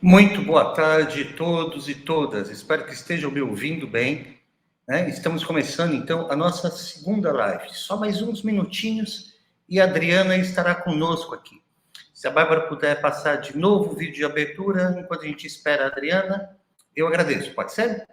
Muito boa tarde a todos e todas. Espero que estejam me ouvindo bem, né? Estamos começando, então, a nossa segunda live. Só mais uns minutinhos e a Adriana estará conosco aqui. Se a Bárbara puder passar de novo o vídeo de abertura, enquanto a gente espera a Adriana, eu agradeço. Pode ser?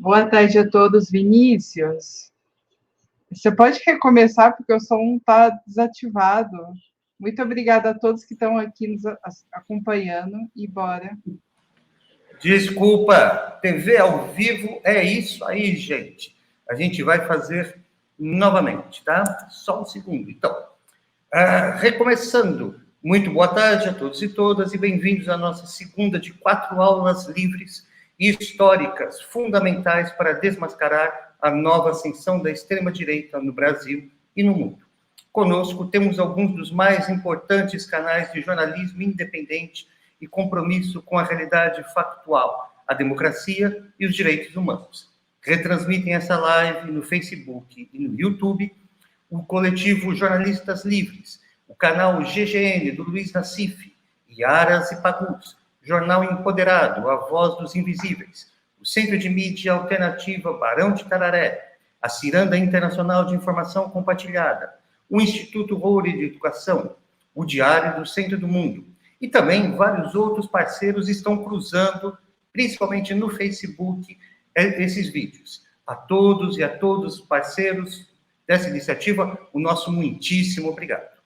Boa tarde a todos, Vinícius. Você pode recomeçar, porque o som está desativado. Muito obrigada a todos que estão aqui nos acompanhando, e bora. Desculpa, TV ao vivo é isso aí, gente. A gente vai fazer novamente, tá? Só um segundo. Então, recomeçando. Muito boa tarde a todos e todas e bem-vindos à nossa segunda de 4 aulas livres e históricas fundamentais para desmascarar a nova ascensão da extrema-direita no Brasil e no mundo. Conosco temos alguns dos mais importantes canais de jornalismo independente e compromisso com a realidade factual, a democracia e os direitos humanos. Retransmitem essa live no Facebook e no YouTube o coletivo Jornalistas Livres, o canal GGN do Luiz Nassif, Iaras e Pagus, Jornal Empoderado, A Voz dos Invisíveis, o Centro de Mídia Alternativa Barão de Tararé, a Ciranda Internacional de Informação Compartilhada, o Instituto Roure de Educação, o Diário do Centro do Mundo, e também vários outros parceiros estão cruzando, principalmente no Facebook, esses vídeos. A todos e a todos os parceiros dessa iniciativa, o nosso muitíssimo obrigado.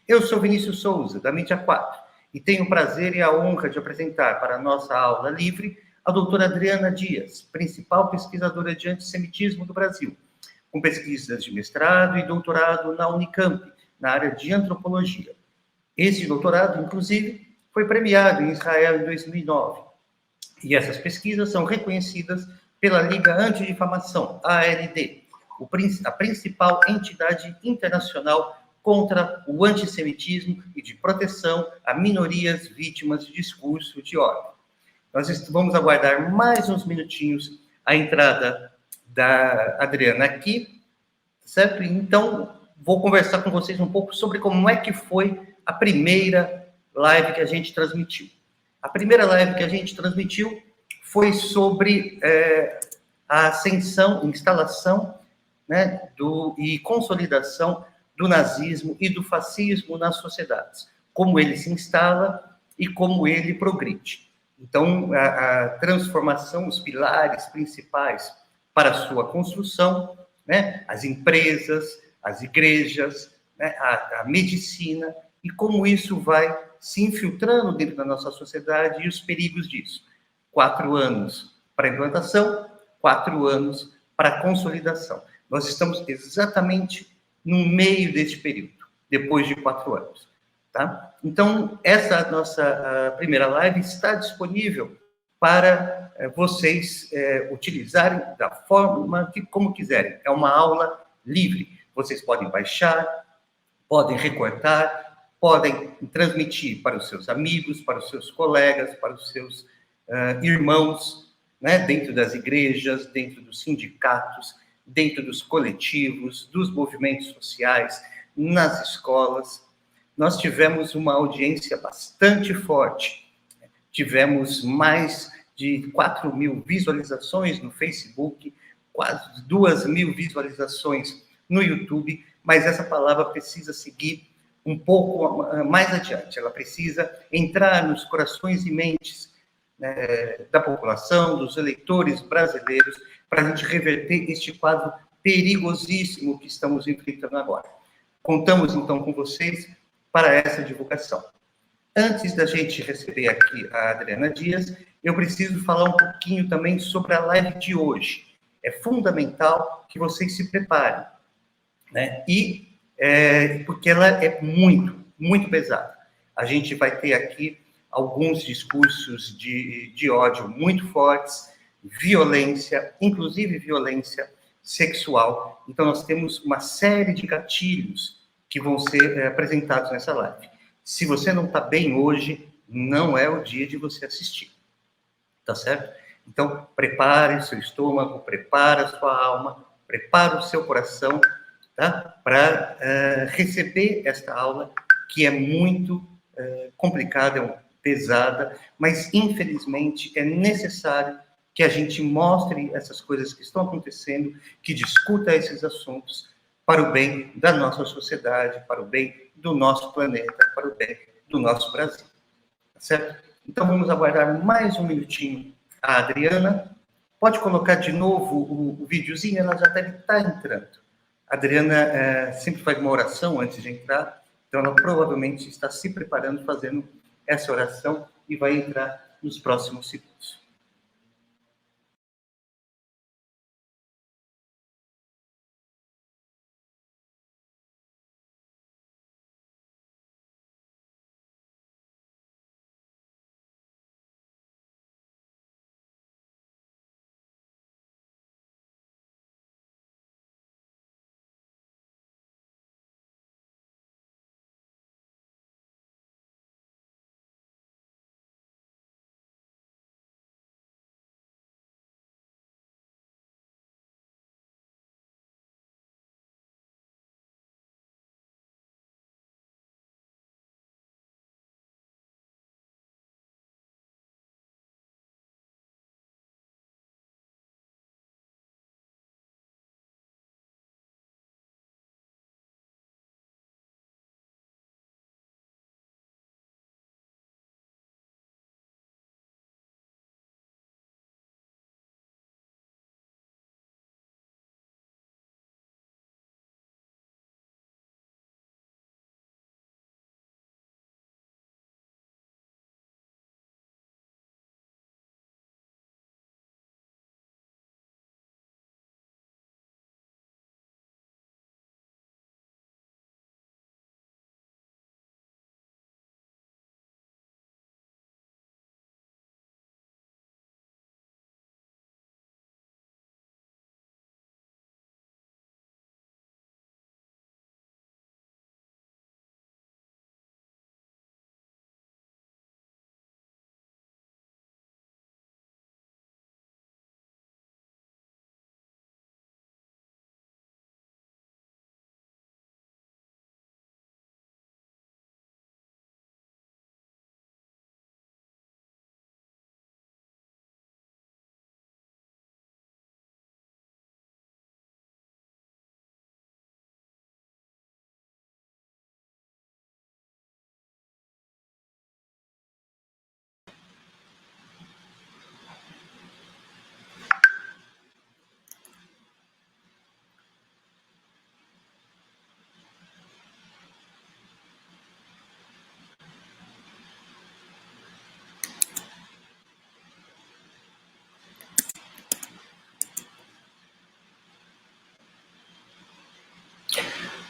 Eu sou Vinícius Souza, da Mídia 4, e tenho o prazer e a honra de apresentar para a nossa aula livre a doutora Adriana Dias, principal pesquisadora de antissemitismo do Brasil, com pesquisas de mestrado e doutorado na Unicamp, na área de antropologia. Esse doutorado, inclusive, foi premiado em Israel em 2009. E essas pesquisas são reconhecidas pela Liga Antidifamação, ALD, a principal entidade internacional contra o antissemitismo e de proteção a minorias vítimas de discurso de ódio. Nós vamos aguardar mais uns minutinhos a entrada da Adriana aqui, certo? Então, vou conversar com vocês um pouco sobre como é que foi a primeira live que a gente transmitiu. A primeira live que a gente transmitiu foi sobre a ascensão, instalação, né, e consolidação do nazismo e do fascismo nas sociedades, como ele se instala e como ele progride. Então, a transformação, os pilares principais para a sua construção, né, as empresas, as igrejas, né, a medicina, e como isso vai se infiltrando dentro da nossa sociedade e os perigos disso. 4 anos para a implantação, 4 anos para a consolidação. Nós estamos exatamente no meio deste período, depois de 4 anos. Tá? Então, essa nossa primeira live está disponível para vocês utilizarem da forma que como quiserem. É uma aula livre. Vocês podem baixar, podem recortar, podem transmitir para os seus amigos, para os seus colegas, para os seus irmãos, né, dentro das igrejas, dentro dos sindicatos, dentro dos coletivos, dos movimentos sociais, nas escolas. Nós tivemos uma audiência bastante forte. Tivemos mais de 4.000 visualizações no Facebook, quase 2.000 visualizações no YouTube, mas essa palavra precisa seguir um pouco mais adiante. Ela precisa entrar nos corações e mentes da população, dos eleitores brasileiros, para a gente reverter este quadro perigosíssimo que estamos enfrentando agora. Contamos, então, com vocês para essa divulgação. Antes da gente receber aqui a Adriana Dias, eu preciso falar um pouquinho também sobre a live de hoje. É fundamental que vocês se preparem, né? Porque ela é muito, muito pesada. A gente vai ter aqui alguns discursos de ódio muito fortes, violência, inclusive violência sexual. Então, nós temos uma série de gatilhos que vão ser apresentados nessa live. Se você não está bem hoje, não é o dia de você assistir. Tá certo? Então, prepare o seu estômago, prepare a sua alma, prepare o seu coração, tá? Para receber esta aula, que é muito complicada, pesada, mas, infelizmente, é necessário que a gente mostre essas coisas que estão acontecendo, que discuta esses assuntos para o bem da nossa sociedade, para o bem do nosso planeta, para o bem do nosso Brasil. Tá certo? Então, vamos aguardar mais um minutinho a Adriana, Pode colocar de novo o videozinho, ela já deve estar entrando. A Adriana sempre faz uma oração antes de entrar, então ela provavelmente está se preparando, fazendo essa oração e vai entrar nos próximos segundos.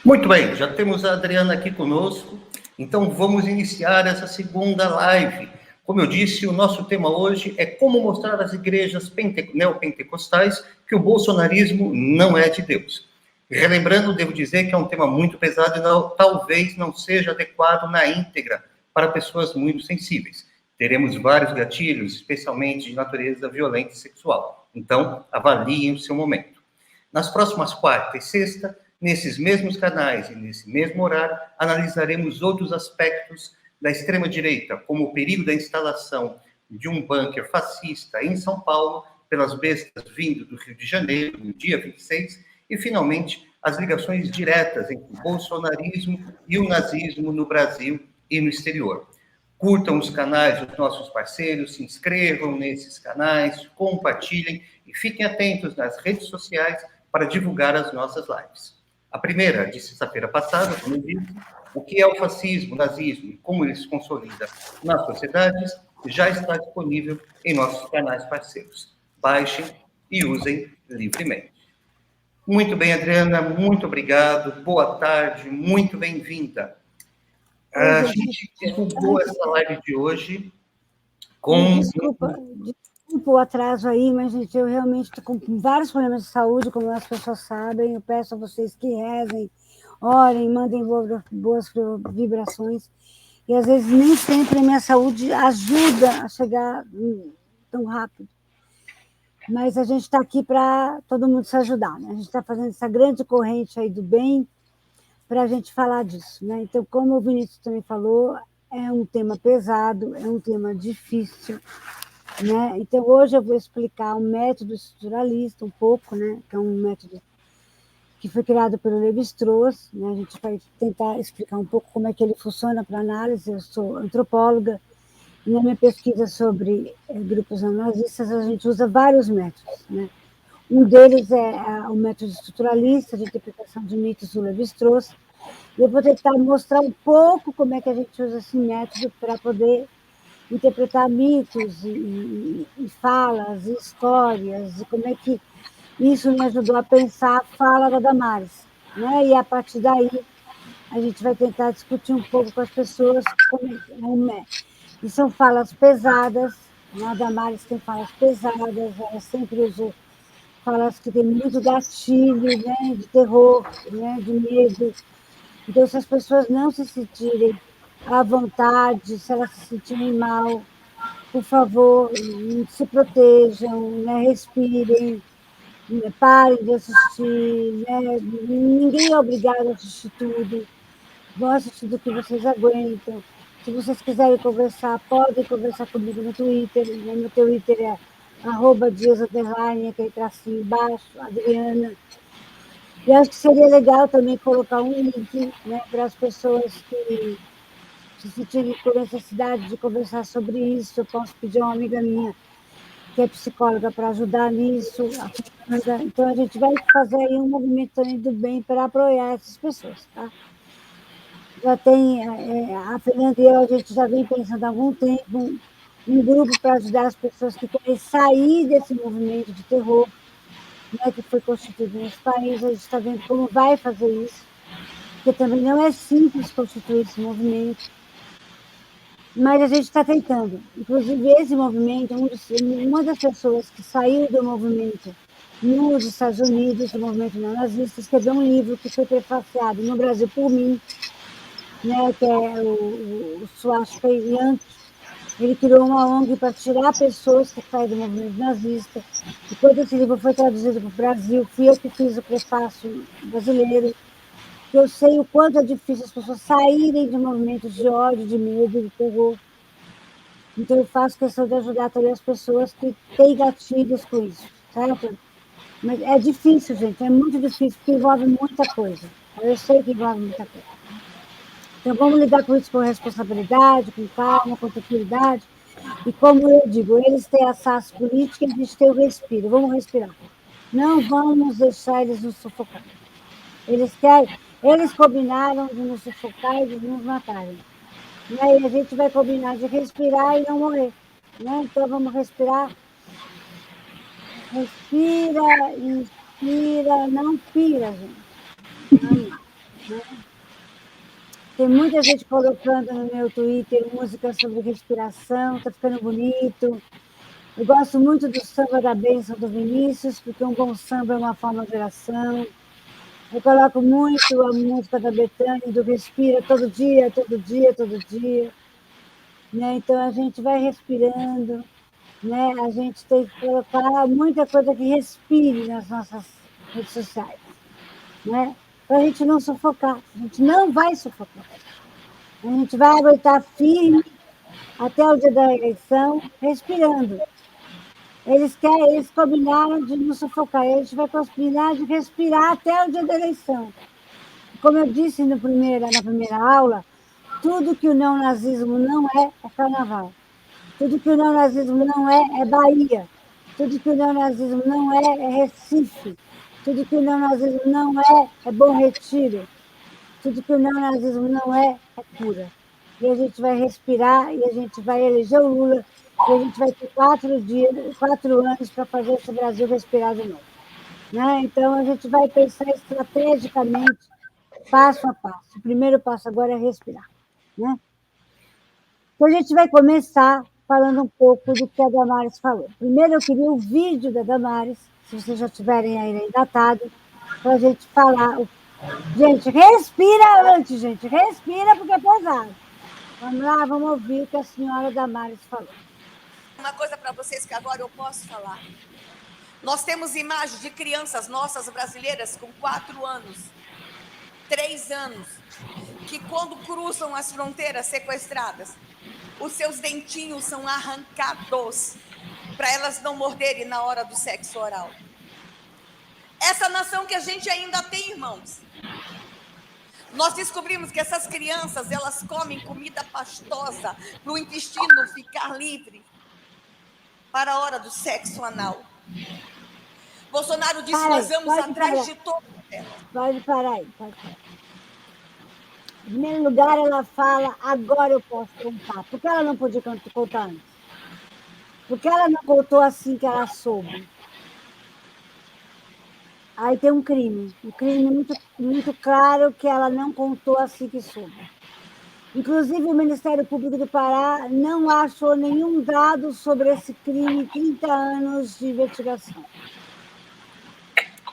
Muito bem, já temos a Adriana aqui conosco, então vamos iniciar essa segunda live. Como eu disse, o nosso tema hoje é como mostrar às igrejas neopentecostais que o bolsonarismo não é de Deus. Relembrando, devo dizer que é um tema muito pesado e talvez não seja adequado na íntegra para pessoas muito sensíveis. Teremos vários gatilhos, especialmente de natureza violenta e sexual. Então, avaliem o seu momento. Nas próximas quarta e sexta, nesses mesmos canais e nesse mesmo horário, analisaremos outros aspectos da extrema-direita, como o perigo da instalação de um bunker fascista em São Paulo, pelas bestas vindo do Rio de Janeiro, no dia 26, e, finalmente, as ligações diretas entre o bolsonarismo e o nazismo no Brasil e no exterior. Curtam os canais dos nossos parceiros, se inscrevam nesses canais, compartilhem e fiquem atentos nas redes sociais para divulgar as nossas lives. A primeira, de sexta-feira passada, como eu disse, o que é o fascismo, o nazismo e como ele se consolida nas sociedades, já está disponível em nossos canais parceiros. Baixem e usem livremente. Muito bem, Adriana, muito obrigado. Boa tarde, muito bem-vinda. A gente divulgou essa live de hoje com... Desculpa o atraso aí, mas, gente, eu realmente estou com vários problemas de saúde, como as pessoas sabem. Eu peço a vocês que rezem, orem, mandem boas vibrações. E, às vezes, nem sempre a minha saúde ajuda a chegar tão rápido. Mas a gente está aqui para todo mundo se ajudar, né? A gente está fazendo essa grande corrente aí do bem para a gente falar disso, né? Então, como o Vinícius também falou, é um tema pesado, é um tema difícil, né? Então, hoje eu vou explicar o método estruturalista um pouco, né? Que é um método que foi criado pelo Lévi-Strauss, né? A gente vai tentar explicar um pouco como é que ele funciona para análise. Eu sou antropóloga E na minha pesquisa sobre grupos neonazistas, a gente usa vários métodos, né? Um deles é o método estruturalista de interpretação de mitos do Lévi-Strauss. E eu vou tentar mostrar um pouco como é que a gente usa esse método para poder interpretar mitos e falas e histórias, e como é que isso me ajudou a pensar a fala da Damares. Né? E a partir daí, a gente vai tentar discutir um pouco com as pessoas como é. E são falas pesadas, né? A Damares tem falas pesadas, ela sempre usou falas que tem muito gatilho, né? De terror, né? De medo. Então, se as pessoas não se sentirem à vontade, se elas se sentirem mal, por favor, se protejam, né? Respirem, né? Parem de assistir, né? Ninguém é obrigado a assistir tudo, vão assistir do que vocês aguentam. Se vocês quiserem conversar, podem conversar comigo no Twitter, né? Meu Twitter é @Dias_, aquele tracinho embaixo, Adriana. E acho que seria legal também colocar um link, né, para as pessoas que se sentirem com necessidade de conversar sobre isso. Eu posso pedir a uma amiga minha, que é psicóloga, para ajudar nisso, a Fernanda. Então, a gente vai fazer aí um movimento também do bem para apoiar essas pessoas, tá? Já tem, a Fernanda e eu, a gente já vem pensando há algum tempo um grupo para ajudar as pessoas que querem sair desse movimento de terror, né, que foi constituído nesse país. A gente está vendo como vai fazer isso, porque também não é simples constituir esse movimento, mas a gente está tentando. Inclusive, esse movimento, uma das pessoas que saiu do movimento nos Estados Unidos, do movimento neonazista, escreveu um livro que foi prefaciado no Brasil por mim, né, que é o Swastika Yankee. Ele criou uma ONG para tirar pessoas que saem do movimento nazista. E quando esse livro foi traduzido para o Brasil, fui eu que fiz o prefácio brasileiro, que eu sei o quanto é difícil as pessoas saírem de movimentos de ódio, de medo, de terror. Então, eu faço questão de ajudar também as pessoas que têm gatilhos com isso, certo? Mas é difícil, gente, é muito difícil, porque envolve muita coisa. Eu sei que envolve muita coisa. Então, vamos lidar com isso com responsabilidade, com calma, com tranquilidade. E como eu digo, eles têm a SAS política e a gente tem o respiro. Vamos respirar. Não vamos deixar eles nos sufocar. Eles combinaram de nos sufocar e de nos matarem. E aí a gente vai combinar de respirar e não morrer. Né? Então vamos respirar. Respira, inspira, não pira, gente. Vamos lá. Né? Tem muita gente colocando no meu Twitter música sobre respiração, está ficando bonito. Eu gosto muito do samba da bênção do Vinícius, porque um bom samba é uma forma de oração. Eu coloco muito a música da Bethânia, do Respira, todo dia, todo dia, todo dia. Né? Então, a gente vai respirando, né? A gente tem que colocar muita coisa que respire nas nossas redes sociais, né? Para a gente não sufocar. A gente não vai sufocar. A gente vai aguentar firme até o dia da eleição, respirando. Eles combinaram de nos sufocar. A gente vai combinar de respirar até o dia da eleição. Como eu disse na primeira aula, tudo que o neonazismo não é carnaval. Tudo que o neonazismo não é Bahia. Tudo que o neonazismo não é Recife. Tudo que o neonazismo não é Bom Retiro. Tudo que o neonazismo não é cura. E a gente vai respirar e a gente vai eleger o Lula e a gente vai ter 4 anos para fazer esse Brasil respirar de novo. Né? Então, a gente vai pensar estrategicamente, passo a passo. O primeiro passo agora é respirar. Né? Então, a gente vai começar falando um pouco do que a Damares falou. Primeiro, eu queria o vídeo da Damares, se vocês já tiverem aí engatado, para a gente falar. Gente, respira antes, gente. Respira, porque é pesado. Vamos lá, vamos ouvir o que a senhora Damares falou. Uma coisa para vocês que agora eu posso falar. Nós temos imagens de crianças nossas brasileiras com 4 anos, 3 anos, que quando cruzam as fronteiras sequestradas, os seus dentinhos são arrancados para elas não morderem na hora do sexo oral. Essa nação que a gente ainda tem, irmãos. Nós descobrimos que essas crianças, elas comem comida pastosa para o intestino ficar livre para a hora do sexo anal. Bolsonaro disse, Para aí, nós vamos pode atrás parar. de todo. Pode parar aí, pode parar. Em primeiro lugar, ela fala, agora eu posso contar. Por que ela não podia contar antes? Por que ela não contou assim que ela soube? Aí tem um crime muito, muito claro que ela não contou assim que soube. Inclusive, o Ministério Público do Pará não achou nenhum dado sobre esse crime em 30 anos de investigação.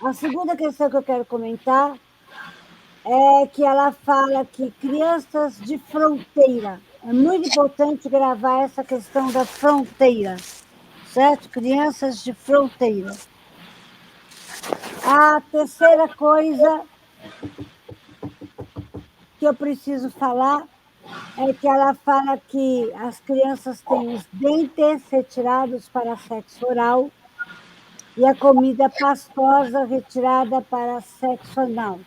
A segunda questão que eu quero comentar é que ela fala que crianças de fronteira, é muito importante gravar essa questão da fronteira, certo? Crianças de fronteira. A terceira coisa que eu preciso falar é que ela fala que as crianças têm os dentes retirados para sexo oral e a comida pastosa retirada para sexo anal.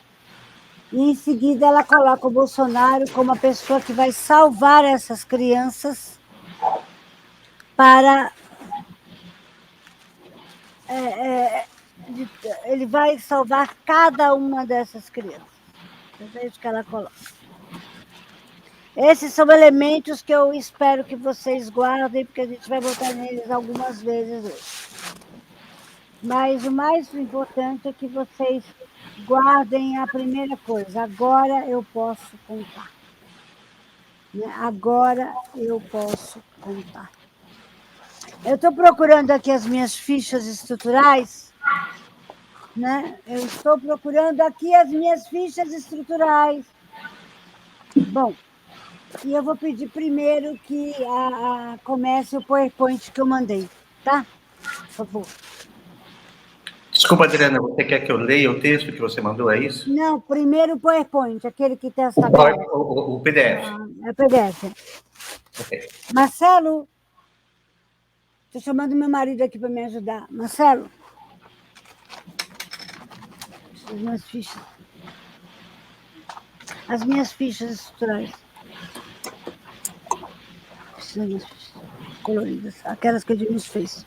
E, em seguida, ela coloca o Bolsonaro como a pessoa que vai salvar essas crianças para... ele vai salvar cada uma dessas crianças. É isso que ela coloca. Esses são elementos que eu espero que vocês guardem, porque a gente vai voltar neles algumas vezes hoje. Mas o mais importante é que vocês guardem a primeira coisa. Agora eu posso contar. Agora eu posso contar. Eu estou procurando aqui as minhas fichas estruturais, né? Eu estou procurando aqui as minhas fichas estruturais. Bom, e eu vou pedir primeiro que comece o PowerPoint que eu mandei, tá? Por favor. Desculpa, Adriana, você quer que eu leia o texto que você mandou, é isso? Não, primeiro o PowerPoint, aquele que tem as tabelas. O PDF. É o PDF. Okay. Marcelo, estou chamando meu marido aqui para me ajudar. Marcelo, as minhas fichas. As minhas fichas estruturais. As minhas fichas coloridas, aquelas que a Diniz fez,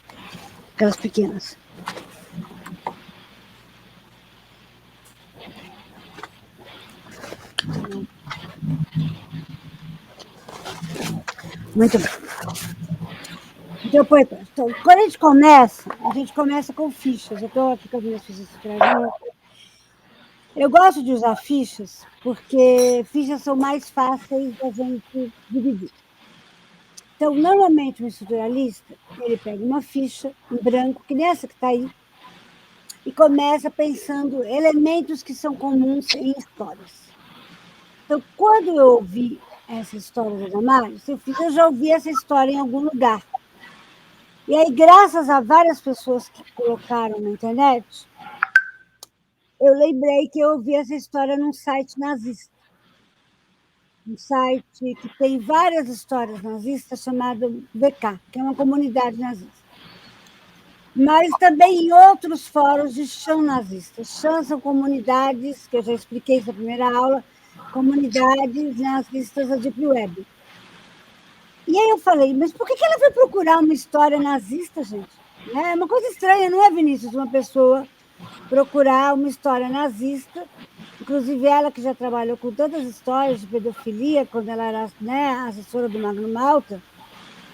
aquelas pequenas. Muito bem. Então, quando a gente começa com fichas. Eu estou aqui com as minhas fichas estruturais. Eu gosto de usar fichas, porque fichas são mais fáceis da gente dividir. Então, normalmente, o estruturalista, ele pega uma ficha em branco, que nem essa que está aí, e começa pensando elementos que são comuns em histórias. Então, quando eu ouvi essa história da Damares, eu já ouvi essa história em algum lugar. E aí, graças a várias pessoas que colocaram na internet, eu lembrei que eu ouvi essa história num site nazista. Um site que tem várias histórias nazistas, chamado VK, que é uma comunidade nazista. Mas também em outros fóruns de chão nazistas. Chão são comunidades, que eu já expliquei na primeira aula, comunidades nazistas da Deep Web. E aí eu falei, mas por que ela foi procurar uma história nazista, gente? É uma coisa estranha, não é, Vinícius? Uma pessoa procurar uma história nazista, inclusive ela que já trabalhou com tantas histórias de pedofilia, quando ela era, né, assessora do Magno Malta,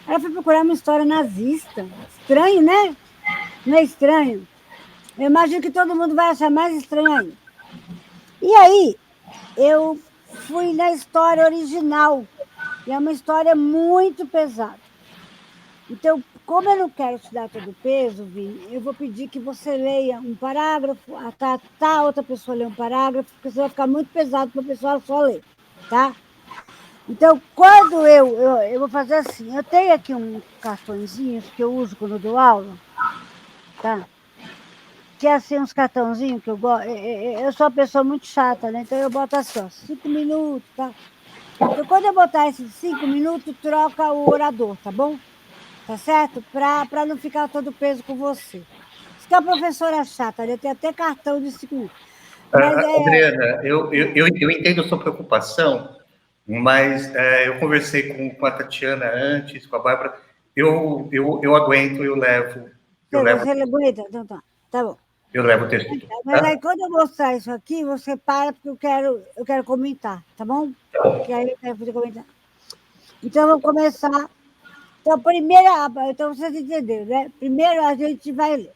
ela foi procurar uma história nazista. Estranho, né? Não é estranho? Eu imagino que todo mundo vai achar mais estranho ainda. E aí, eu fui na história original, e é uma história muito pesada. Então, como eu não quero te dar todo o peso, Vini, eu vou pedir que você leia um parágrafo, a outra pessoa lê um parágrafo, porque senão vai ficar muito pesado para a pessoa só ler, tá? Então, quando eu vou fazer assim, eu tenho aqui um cartõezinhos que eu uso quando eu dou aula, tá? Que é assim, uns cartãozinhos que eu gosto. Eu sou uma pessoa muito chata, né? Então eu boto assim, ó, 5 minutos, tá? Então, quando eu botar esses 5 minutos, troca o orador, tá bom? Tá certo? Para não ficar todo peso com você. Isso que é a professora chata, né? Tem até cartão de 5 minutos. Mas Adriana, eu entendo a sua preocupação, mas eu conversei com a Tatiana antes, com a Bárbara, eu aguento, eu levo você aguenta? Então tá bom. eu levo o texto. Mas Tá? aí, quando eu mostrar isso aqui, você para, porque eu quero comentar, tá bom? Porque aí eu quero poder comentar. Então, vamos começar. Então, vocês entenderam, né? Primeiro, a gente vai ler.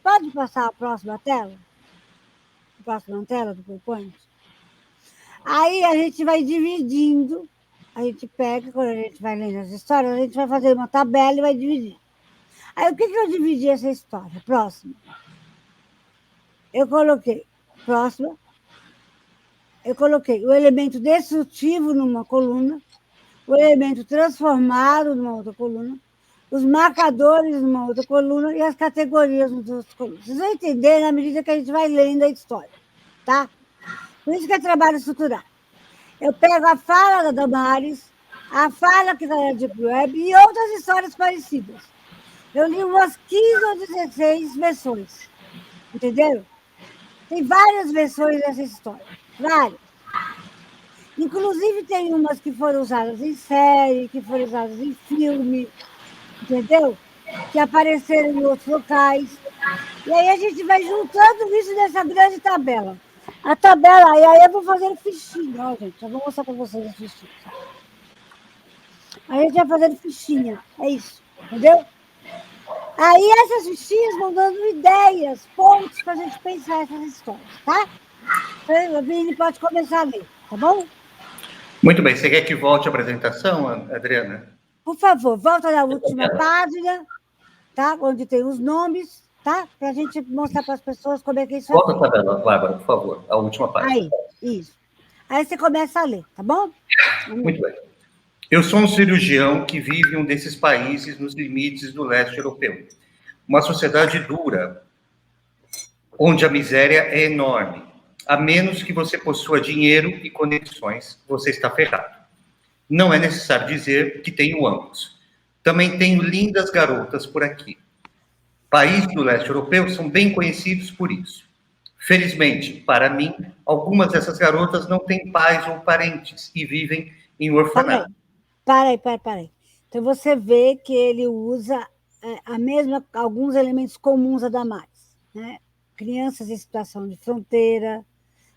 Pode passar a próxima tela? A próxima tela do PowerPoint? Aí, a gente vai dividindo. A gente pega, quando a gente vai lendo as histórias, a gente vai fazer uma tabela e vai dividir. Aí, o que eu dividi essa história? Próxima. Eu coloquei, próxima, eu coloquei o elemento destrutivo numa coluna, o elemento transformado numa outra coluna, os marcadores numa outra coluna e as categorias numa outra coluna. Vocês vão entender na medida que a gente vai lendo a história, tá? Por isso que é trabalho estruturado. Eu pego a fala da Damares, a fala que está na Deep Web e outras histórias parecidas. Eu li umas 15 ou 16 versões, entenderam? Tem várias versões dessa história, várias. Inclusive, tem umas que foram usadas em série, que foram usadas em filme, entendeu? Que apareceram em outros locais. E aí a gente vai juntando isso nessa grande tabela. A tabela, e aí eu vou fazendo fichinha, ó, gente. Eu vou mostrar para vocês a fichinha. A gente vai fazendo fichinha, é isso, entendeu? Aí essas fichinhas vão dando ideias, pontos para a gente pensar essas histórias, tá? Então, a Vini pode começar a ler, tá bom? Muito bem. Você quer que volte a apresentação, Adriana? Por favor, volta na última página, tá? Onde tem os nomes, tá? Para a gente mostrar para as pessoas como é que isso Volta a tabela, Bárbara, por favor, a última página. Aí, isso. Aí você começa a ler, tá bom? Muito bem. Eu sou um cirurgião que vive em um desses países nos limites do leste europeu. Uma sociedade dura, onde a miséria é enorme. A menos que você possua dinheiro e conexões, você está ferrado. Não é necessário dizer que tenho ambos. Também tenho lindas garotas por aqui. Países do leste europeu são bem conhecidos por isso. Felizmente, para mim, algumas dessas garotas não têm pais ou parentes e vivem em orfanato. Para aí. Então, você vê que ele usa alguns elementos comuns a Damares, né? Crianças em situação de fronteira,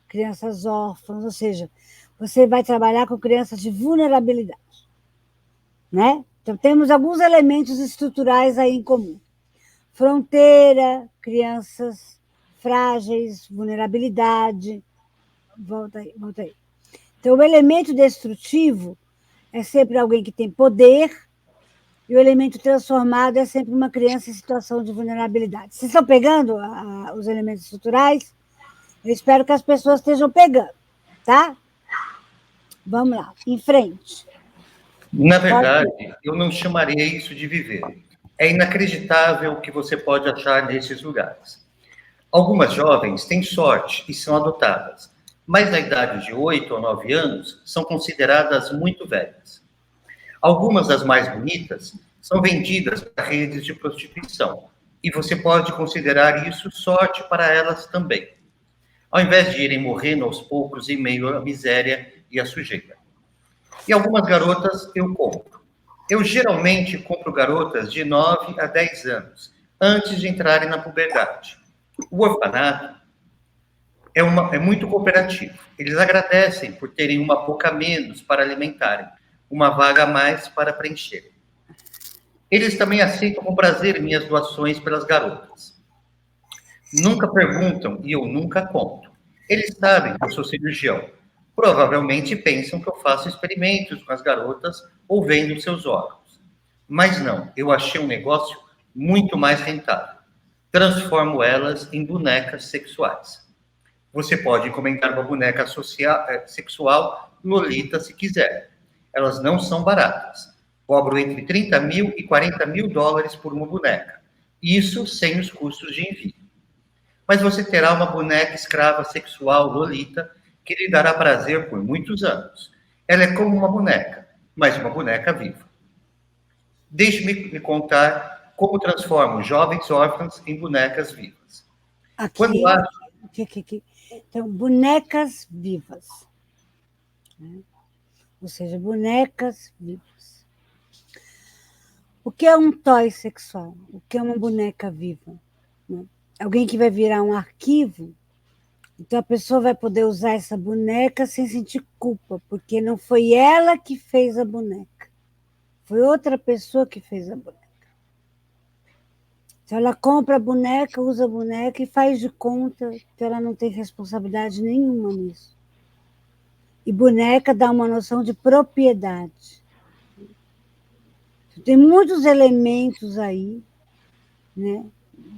crianças órfãs, ou seja, você vai trabalhar com crianças de vulnerabilidade, né? Então, temos alguns elementos estruturais aí em comum. Fronteira, crianças frágeis, vulnerabilidade. Volta aí. Então, o elemento destrutivo é sempre alguém que tem poder, e o elemento transformado é sempre uma criança em situação de vulnerabilidade. Vocês estão pegando os elementos estruturais? Eu espero que as pessoas estejam pegando, tá? Vamos lá, em frente. Na verdade, eu não chamaria isso de viver. É inacreditável o que você pode achar nesses lugares. Algumas jovens têm sorte e são adotadas, mas na idade de 8 ou 9 anos são consideradas muito velhas. Algumas das mais bonitas são vendidas para redes de prostituição, e você pode considerar isso sorte para elas também, ao invés de irem morrendo aos poucos em meio à miséria e à sujeira. E algumas garotas eu compro. Eu geralmente compro garotas de 9 a 10 anos, antes de entrarem na puberdade. O orfanato é muito cooperativo. Eles agradecem por terem uma boca a menos para alimentarem, uma vaga a mais para preencher. Eles também aceitam com prazer minhas doações pelas garotas. Nunca perguntam e eu nunca conto. Eles sabem que eu sou cirurgião. Provavelmente pensam que eu faço experimentos com as garotas ou vendo seus órgãos. Mas não, eu achei um negócio muito mais rentável. Transformo elas em bonecas sexuais. Você pode encomendar uma boneca sexual Lolita se quiser. Elas não são baratas. Cobro entre 30 mil e 40 mil dólares por uma boneca. Isso sem os custos de envio. Mas você terá uma boneca escrava sexual Lolita que lhe dará prazer por muitos anos. Ela é como uma boneca, mas uma boneca viva. Deixe-me contar como transformo jovens órfãs em bonecas vivas. Aqui, Quando acho... Então, bonecas vivas. Né? Ou seja, bonecas vivas. O que é um toy sexual? O que é uma boneca viva? Né? Alguém que vai virar um arquivo, então a pessoa vai poder usar essa boneca sem sentir culpa, porque não foi ela que fez a boneca, foi outra pessoa que fez a boneca. Então ela compra a boneca, usa a boneca e faz de conta que ela não tem responsabilidade nenhuma nisso. E boneca dá uma noção de propriedade. Tem muitos elementos aí, né?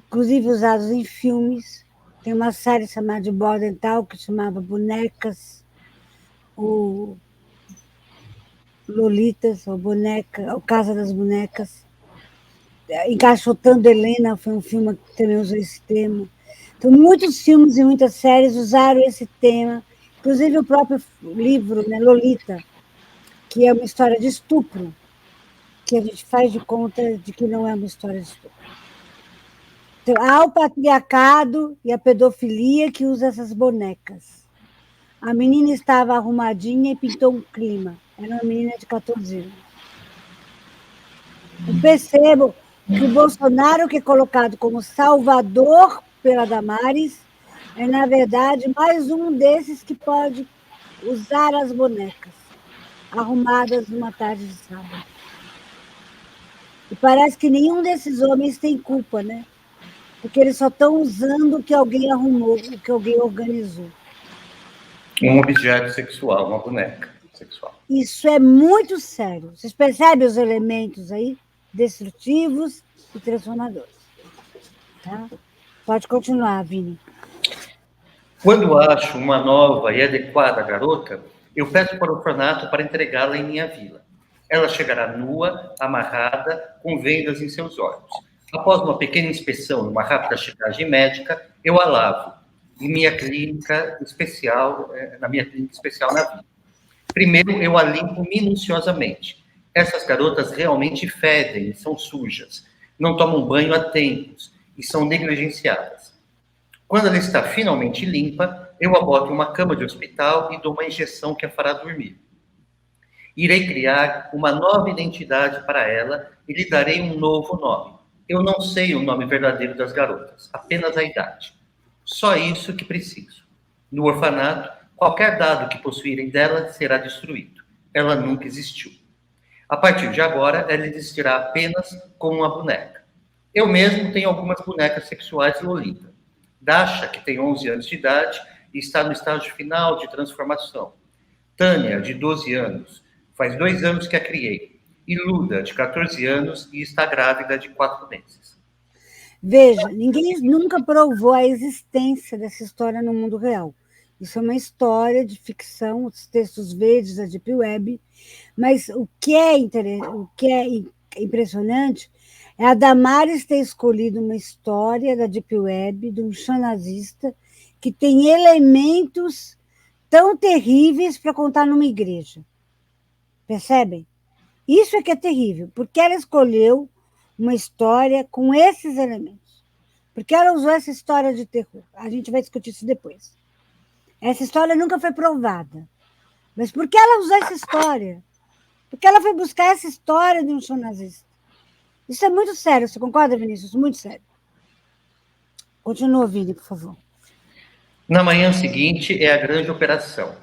Inclusive usados em filmes. Tem uma série chamada de Bordental, que chamava Bonecas, ou Lolitas, ou Boneca, ou Casa das Bonecas. Encaixotando Helena foi um filme que também usou esse tema. Então, muitos filmes e muitas séries usaram esse tema, inclusive o próprio livro, né, Lolita, que é uma história de estupro, que a gente faz de conta de que não é uma história de estupro. Então, há o patriarcado e a pedofilia que usa essas bonecas. A menina estava arrumadinha e pintou um clima. Era uma menina de 14 anos. Eu percebo que o Bolsonaro, que é colocado como salvador pela Damares, é, na verdade, mais um desses que pode usar as bonecas arrumadas numa tarde de sábado. E parece que nenhum desses homens tem culpa, né? Porque eles só estão usando o que alguém arrumou, o que alguém organizou. Um objeto sexual, uma boneca sexual. Isso é muito sério. Vocês percebem os elementos aí destrutivos e transformadores. Tá? Pode continuar, Vini. Quando acho uma nova e adequada garota, eu peço para o orfanato para entregá-la em minha vila. Ela chegará nua, amarrada, com vendas em seus olhos. Após uma pequena inspeção, numa rápida checagem médica, eu a lavo em minha clínica especial, na minha clínica especial na vila. Primeiro, eu a limpo minuciosamente. Essas garotas realmente fedem, são sujas, não tomam banho há tempos e são negligenciadas. Quando ela está finalmente limpa, eu a boto em uma cama de hospital e dou uma injeção que a fará dormir. Irei criar uma nova identidade para ela e lhe darei um novo nome. Eu não sei o nome verdadeiro das garotas, apenas a idade. Só isso que preciso. No orfanato, qualquer dado que possuírem dela será destruído. Ela nunca existiu. A partir de agora, ela existirá apenas como uma boneca. Eu mesmo tenho algumas bonecas sexuais Lolita. Dasha, que tem 11 anos de idade e está no estágio final de transformação. Tânia, de 12 anos, faz 2 anos que a criei. E Luda, de 14 anos e está grávida de 4 meses. Veja, ninguém nunca provou a existência dessa história no mundo real. Isso é uma história de ficção, os textos verdes da Deep Web, mas o que é impressionante é a Damares ter escolhido uma história da Deep Web, de um chão nazista, que tem elementos tão terríveis para contar numa igreja. Percebem? Isso é que é terrível, porque ela escolheu uma história com esses elementos. Porque ela usou essa história de terror. A gente vai discutir isso depois. Essa história nunca foi provada. Mas por que ela usou essa história? Porque ela foi buscar essa história de um show nazista. Isso é muito sério, você concorda, Vinícius? Muito sério. Continua, Vini, por favor. Na manhã seguinte é a grande operação.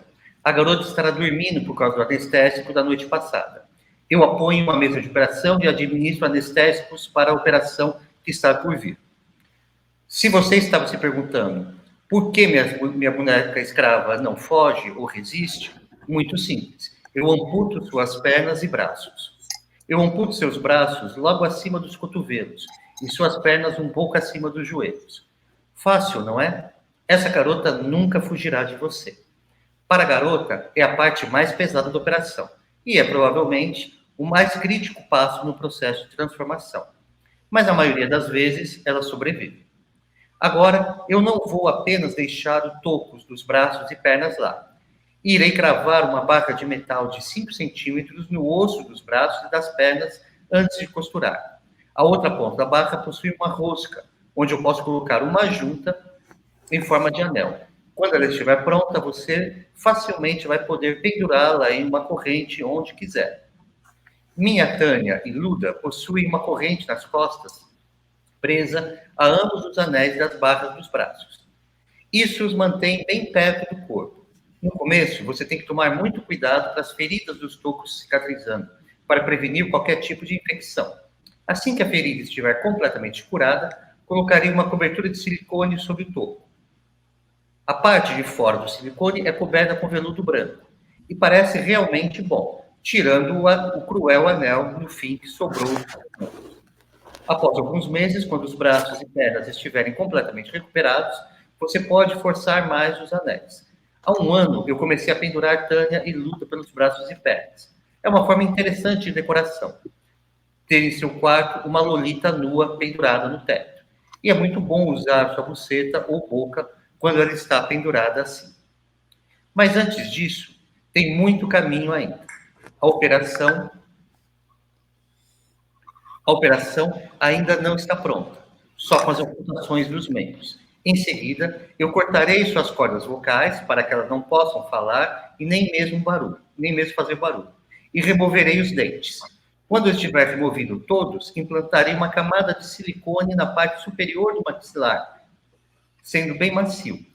A garota estará dormindo por causa do anestésico da noite passada. Eu a ponho em uma mesa de operação e administro anestésicos para a operação que está por vir. Se você estava se perguntando por que minha boneca escrava não foge ou resiste, muito simples. Eu amputo suas pernas e braços. Eu amputo seus braços logo acima dos cotovelos e suas pernas um pouco acima dos joelhos. Fácil, não é? Essa garota nunca fugirá de você. Para a garota, é a parte mais pesada da operação e é provavelmente o mais crítico passo no processo de transformação. Mas a maioria das vezes ela sobrevive. Agora, eu não vou apenas deixar os tocos dos braços e pernas lá. Irei cravar uma barra de metal de 5 centímetros no osso dos braços e das pernas antes de costurar. A outra ponta da barra possui uma rosca, onde eu posso colocar uma junta em forma de anel. Quando ela estiver pronta, você facilmente vai poder pendurá-la em uma corrente onde quiser. Minha Tânia e Luda possuem uma corrente nas costas, presa a ambos os anéis das barras dos braços. Isso os mantém bem perto do corpo. No começo, você tem que tomar muito cuidado para as feridas dos tocos cicatrizando, para prevenir qualquer tipo de infecção. Assim que a ferida estiver completamente curada, colocarei uma cobertura de silicone sobre o toco. A parte de fora do silicone é coberta com veludo branco e parece realmente bom, tirando o cruel anel no fim que sobrou. Após alguns meses, quando os braços e pernas estiverem completamente recuperados, você pode forçar mais os anéis. Há um ano, eu comecei a pendurar Tânia e Luda pelos braços e pernas. É uma forma interessante de decoração. Ter em seu quarto uma lolita nua pendurada no teto. E é muito bom usar sua buceta ou boca quando ela está pendurada assim. Mas antes disso, tem muito caminho ainda. A operação ainda não está pronta, só com as ocultações dos membros. Em seguida, eu cortarei suas cordas vocais para que elas não possam falar e nem mesmo fazer barulho. E removerei os dentes. Quando eu estiver removido todos, implantarei uma camada de silicone na parte superior do maxilar, sendo bem macio.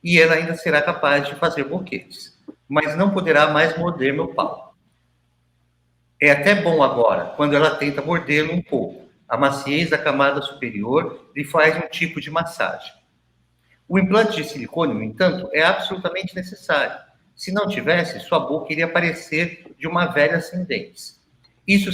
E ela ainda será capaz de fazer boquetes, mas não poderá mais morder meu pau. É até bom agora, quando ela tenta mordê-lo um pouco. A maciez da camada superior lhe faz um tipo de massagem. O implante de silicone, no entanto, é absolutamente necessário. Se não tivesse, sua boca iria parecer de uma velha sem dentes. Isso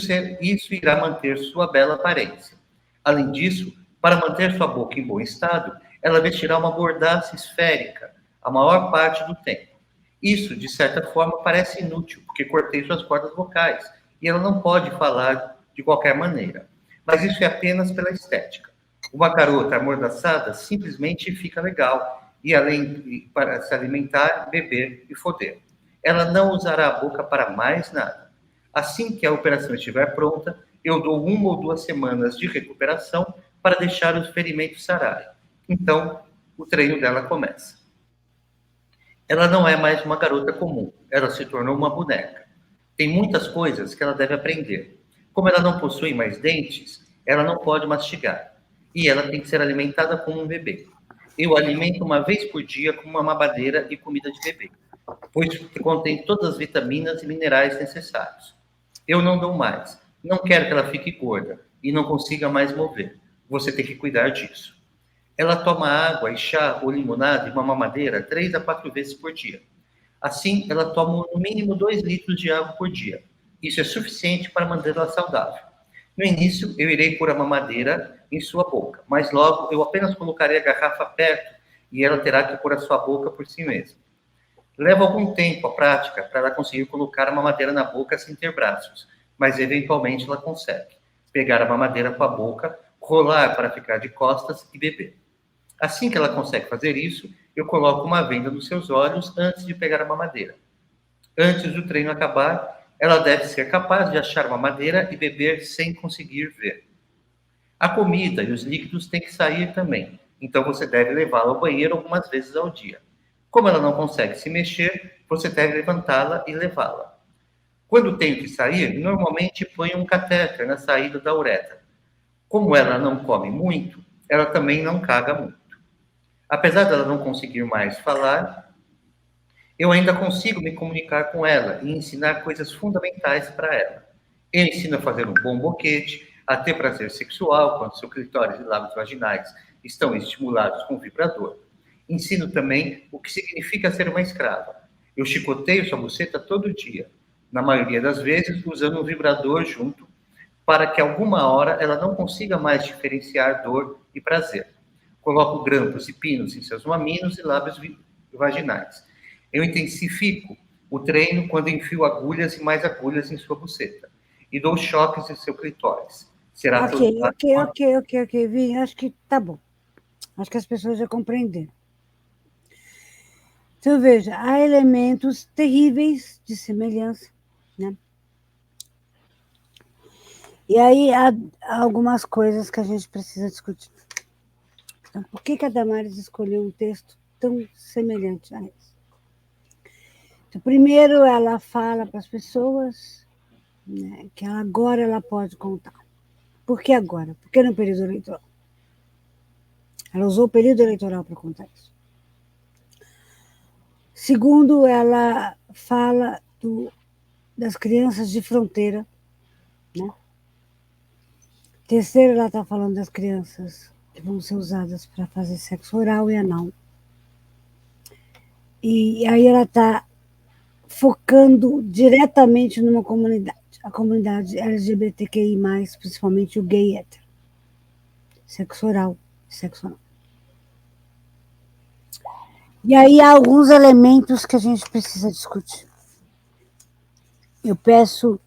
irá manter sua bela aparência. Além disso, para manter sua boca em bom estado, ela vestirá uma mordaça esférica a maior parte do tempo. Isso, de certa forma, parece inútil, porque cortei suas cordas vocais e ela não pode falar de qualquer maneira. Mas isso é apenas pela estética. Uma garota amordaçada simplesmente fica legal, e além para se alimentar, beber e foder. Ela não usará a boca para mais nada. Assim que a operação estiver pronta, eu dou 1 ou 2 semanas de recuperação para deixar os ferimentos sararem. Então, o treino dela começa. Ela não é mais uma garota comum, ela se tornou uma boneca. Tem muitas coisas que ela deve aprender. Como ela não possui mais dentes, ela não pode mastigar. E ela tem que ser alimentada como um bebê. Eu a alimento uma vez por dia com uma mamadeira e comida de bebê, pois contém todas as vitaminas e minerais necessários. Eu não dou mais. Não quero que ela fique gorda e não consiga mais mover. Você tem que cuidar disso. Ela toma água e chá ou limonada e uma mamadeira 3 a 4 vezes por dia. Assim, ela toma no mínimo 2 litros de água por dia. Isso é suficiente para mantê-la saudável. No início, eu irei pôr a mamadeira em sua boca, mas logo eu apenas colocarei a garrafa perto e ela terá que pôr a sua boca por si mesma. Leva algum tempo a prática para ela conseguir colocar a mamadeira na boca sem ter braços, mas eventualmente ela consegue. Pegar a mamadeira com a boca, rolar para ficar de costas e beber. Assim que ela consegue fazer isso, eu coloco uma venda nos seus olhos antes de pegar a mamadeira. Antes do treino acabar, ela deve ser capaz de achar uma mamadeira e beber sem conseguir ver. A comida e os líquidos têm que sair também, então você deve levá-la ao banheiro algumas vezes ao dia. Como ela não consegue se mexer, você deve levantá-la e levá-la. Quando tenho que sair, normalmente ponho um catéter na saída da uretra. Como ela não come muito, ela também não caga muito. Apesar dela não conseguir mais falar, eu ainda consigo me comunicar com ela e ensinar coisas fundamentais para ela. Eu ensino a fazer um bom boquete, a ter prazer sexual quando seu clitóris e lábios vaginais estão estimulados com vibrador. Ensino também o que significa ser uma escrava. Eu chicoteio sua buceta todo dia, na maioria das vezes usando um vibrador junto, para que alguma hora ela não consiga mais diferenciar dor e prazer. Coloco grampos e pinos em seus mamilos e lábios vaginais. Eu intensifico o treino quando enfio agulhas e mais agulhas em sua buceta. E dou choques em seu clitóris. Será Ok, Vini, acho que tá bom. Acho que as pessoas já compreenderam. Então, veja, há elementos terríveis de semelhança, né? E aí há algumas coisas que a gente precisa discutir. Então, por que a Damares escolheu um texto tão semelhante a isso. Então, primeiro, ela fala para as pessoas, né, que agora ela pode contar. Por que agora? Porque no período eleitoral. Ela usou o período eleitoral para contar isso. Segundo, ela fala das crianças de fronteira, né? Terceiro, ela está falando das crianças que vão ser usadas para fazer sexo oral e anal. E aí ela está focando diretamente numa comunidade, a comunidade LGBTQI+, principalmente o gay hétero. Sexo oral, sexo anal. E aí há alguns elementos que a gente precisa discutir. Eu peço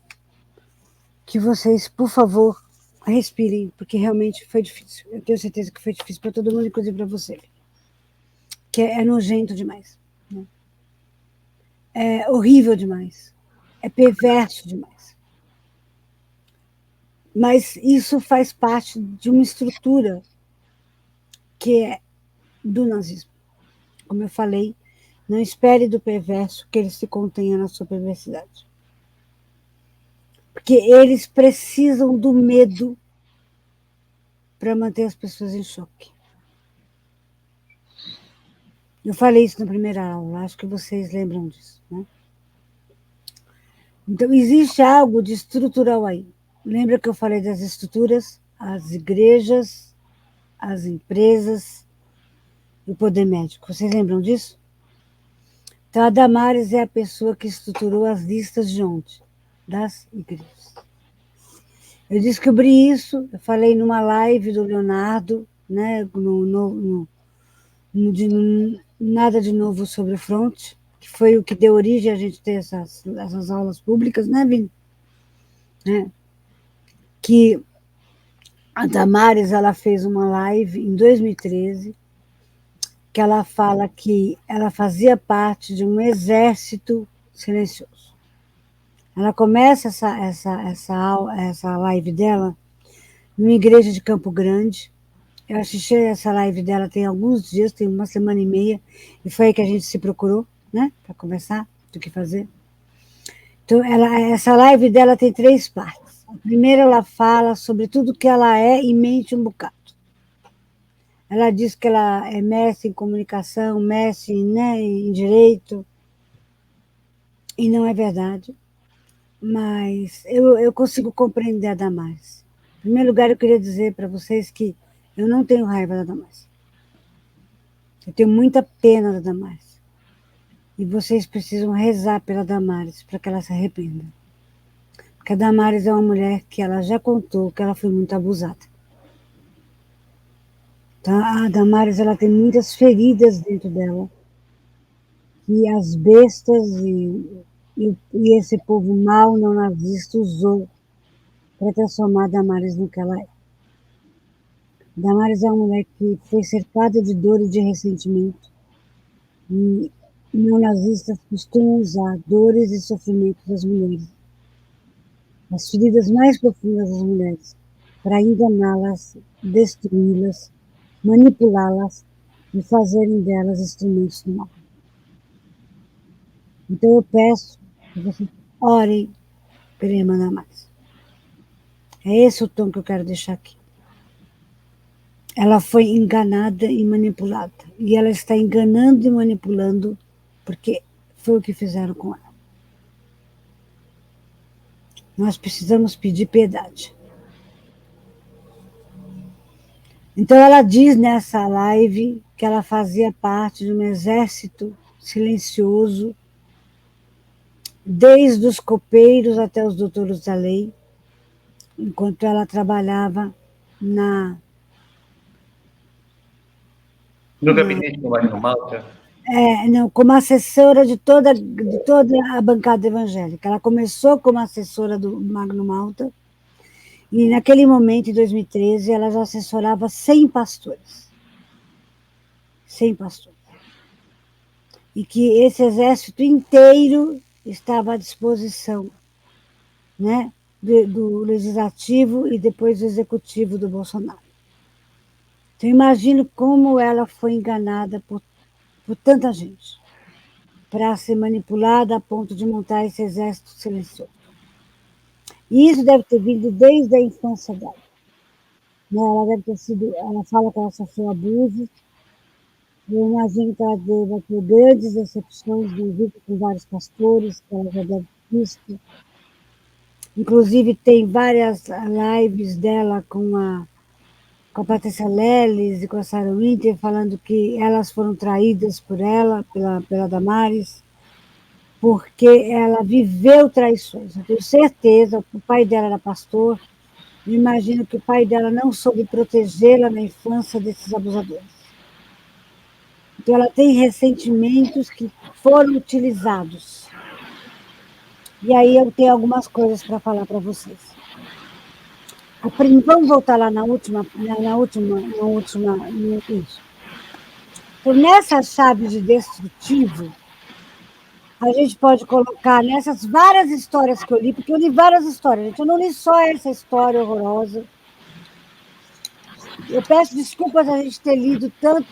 que vocês, por favor, respirem, porque realmente foi difícil. Eu tenho certeza que foi difícil para todo mundo, inclusive para você. Que é nojento demais. Né? É horrível demais. É perverso demais. Mas isso faz parte de uma estrutura que é do nazismo. Como eu falei, não espere do perverso que ele se contenha na sua perversidade. Porque eles precisam do medo para manter as pessoas em choque. Eu falei isso na primeira aula, acho que vocês lembram disso. Né? Então, existe algo de estrutural aí. Lembra que eu falei das estruturas? As igrejas, as empresas, o poder médico. Vocês lembram disso? Então, a Damares é a pessoa que estruturou as listas de onde? Das igrejas. Eu descobri isso, eu falei numa live do Leonardo, né, nada de novo sobre o front, que foi o que deu origem a gente ter essas aulas públicas, né, Vini? Né? Que a Damares, ela fez uma live em 2013, que ela fala que ela fazia parte de um exército silencioso. Ela começa essa live dela numa igreja de Campo Grande. Eu assisti essa live dela tem alguns dias, tem uma semana e meia, e foi aí que a gente se procurou, né, para conversar do que fazer. Então, essa live dela tem 3 partes. A primeira, ela fala sobre tudo que ela é e mente um bocado. Ela diz que ela é mestre em comunicação, mestre, né, em direito, e não é verdade. Mas eu consigo compreender a Damares. Em primeiro lugar, eu queria dizer para vocês que eu não tenho raiva da Damares. Eu tenho muita pena da Damares. E vocês precisam rezar pela Damares para que ela se arrependa. Porque a Damares é uma mulher que ela já contou que ela foi muito abusada. Então, a Damares, ela tem muitas feridas dentro dela. E as bestas e esse povo mau, não nazista, usou para transformar a Damares no que ela é. Damares é uma mulher que foi cercada de dor e de ressentimento. E neonazistas costumam usar dores e sofrimentos das mulheres, as feridas mais profundas das mulheres, para enganá-las, destruí-las, manipulá-las e fazerem delas instrumentos do mal. Então eu peço que vocês orem pela irmã Damares. É esse o tom que eu quero deixar aqui. Ela foi enganada e manipulada. E ela está enganando e manipulando porque foi o que fizeram com ela. Nós precisamos pedir piedade. Então ela diz nessa live que ela fazia parte de um exército silencioso, desde os copeiros até os doutores da lei, enquanto ela trabalhava no gabinete do Magno Malta. Não, como assessora de toda a bancada evangélica. Ela começou como assessora do Magno Malta, e naquele momento, em 2013, ela já assessorava 100 pastores. 100 pastores. E que esse exército inteiro estava à disposição, né, do legislativo e depois do executivo do Bolsonaro. Então, imagino como ela foi enganada por por tanta gente, para ser manipulada a ponto de montar esse exército silencioso. E isso deve ter vindo desde a infância dela. Ela deve ter sido, ela fala que ela sofreu abusos. Eu imagino que ela deva ter grandes decepções de vida com vários pastores, que ela já deve ter visto. Inclusive, tem várias lives dela com a Patrícia Leles e com a Sarah Winter, falando que elas foram traídas por ela, pela Damares, porque ela viveu traições. Eu tenho certeza, o pai dela era pastor, e imagino que o pai dela não soube protegê-la na infância desses abusadores. Então, ela tem ressentimentos que foram utilizados. E aí eu tenho algumas coisas para falar para vocês. Vamos voltar lá na última. Isso. Então, nessa chave de destrutivo, a gente pode colocar nessas várias histórias que eu li, porque eu li várias histórias, gente. Eu não li só essa história horrorosa. Eu peço desculpas a gente ter lido tanto,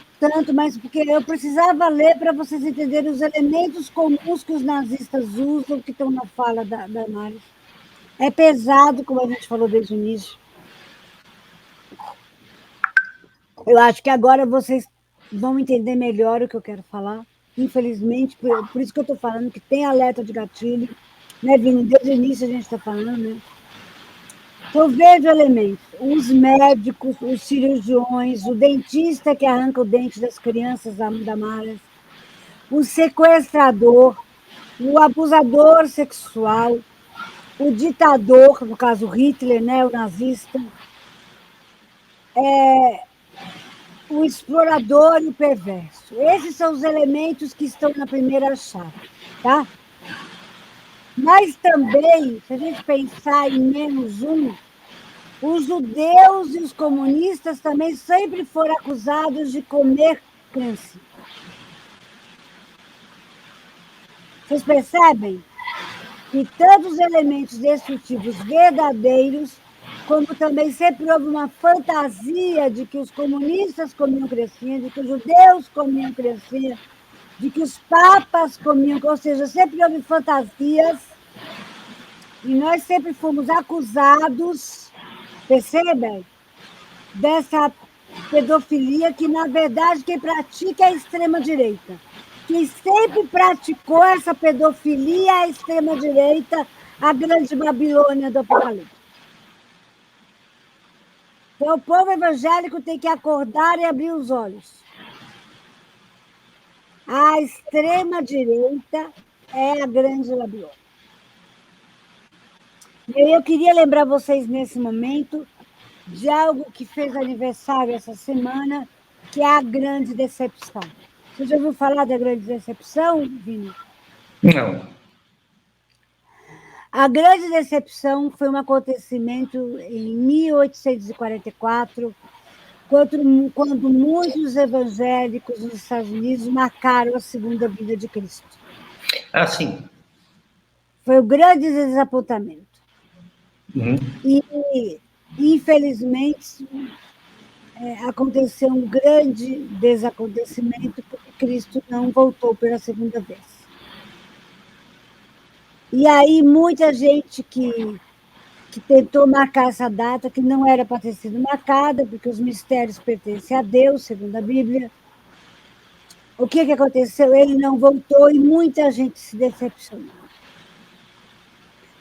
mas porque eu precisava ler para vocês entenderem os elementos comuns que os nazistas usam, que estão na fala da Damares. É pesado, como a gente falou desde o início. Eu acho que agora vocês vão entender melhor o que eu quero falar. Infelizmente, por isso que eu estou falando que tem alerta de gatilho, né, Vini? Desde o início a gente está falando, né? Então, vejo elementos: os médicos, os cirurgiões, o dentista que arranca o dente das crianças da Damares, o sequestrador, o abusador sexual, o ditador, no caso Hitler, né, o nazista, o explorador e o perverso. Esses são os elementos que estão na primeira chave, tá? Mas também, se a gente pensar em menos um, os judeus e os comunistas também sempre foram acusados de comer criança. Vocês percebem que tanto os elementos destrutivos verdadeiros, como também sempre houve uma fantasia de que os comunistas comiam criancinha, de que os judeus comiam criancinha, de que os papas comiam, ou seja, sempre houve fantasias, e nós sempre fomos acusados, percebem, dessa pedofilia que, na verdade, quem pratica é a extrema-direita. Quem sempre praticou essa pedofilia é a extrema-direita, a grande Babilônia do Apocalipse. Então, o povo evangélico tem que acordar e abrir os olhos. A extrema-direita é a grande Babilônia. E eu queria lembrar vocês, nesse momento, de algo que fez aniversário essa semana, que é a grande decepção. Você já ouviu falar da grande decepção, Vini? Não. A grande decepção foi um acontecimento em 1844, quando muitos evangélicos nos Estados Unidos marcaram a segunda vinda de Cristo. Ah, sim. Foi um grande desapontamento. Uhum. E, infelizmente, aconteceu um grande desacontecimento, porque Cristo não voltou pela segunda vez. E aí, muita gente que tentou marcar essa data, que não era para ter sido marcada, porque os mistérios pertencem a Deus, segundo a Bíblia. O que aconteceu? Ele não voltou e muita gente se decepcionou.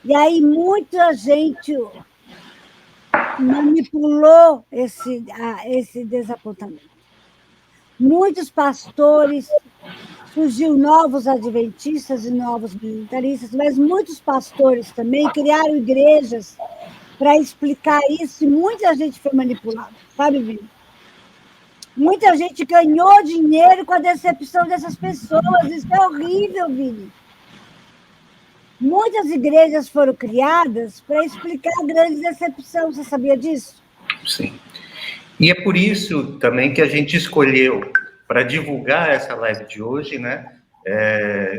E aí, muita gente manipulou esse desapontamento. Muitos pastores, surgiu novos adventistas e novos militaristas, mas muitos pastores também criaram igrejas para explicar isso, e muita gente foi manipulada, sabe, Vini? Muita gente ganhou dinheiro com a decepção dessas pessoas, isso é horrível, Vini. Muitas igrejas foram criadas para explicar a grande decepção, você sabia disso? Sim. E é por isso também que a gente escolheu, para divulgar essa live de hoje, né?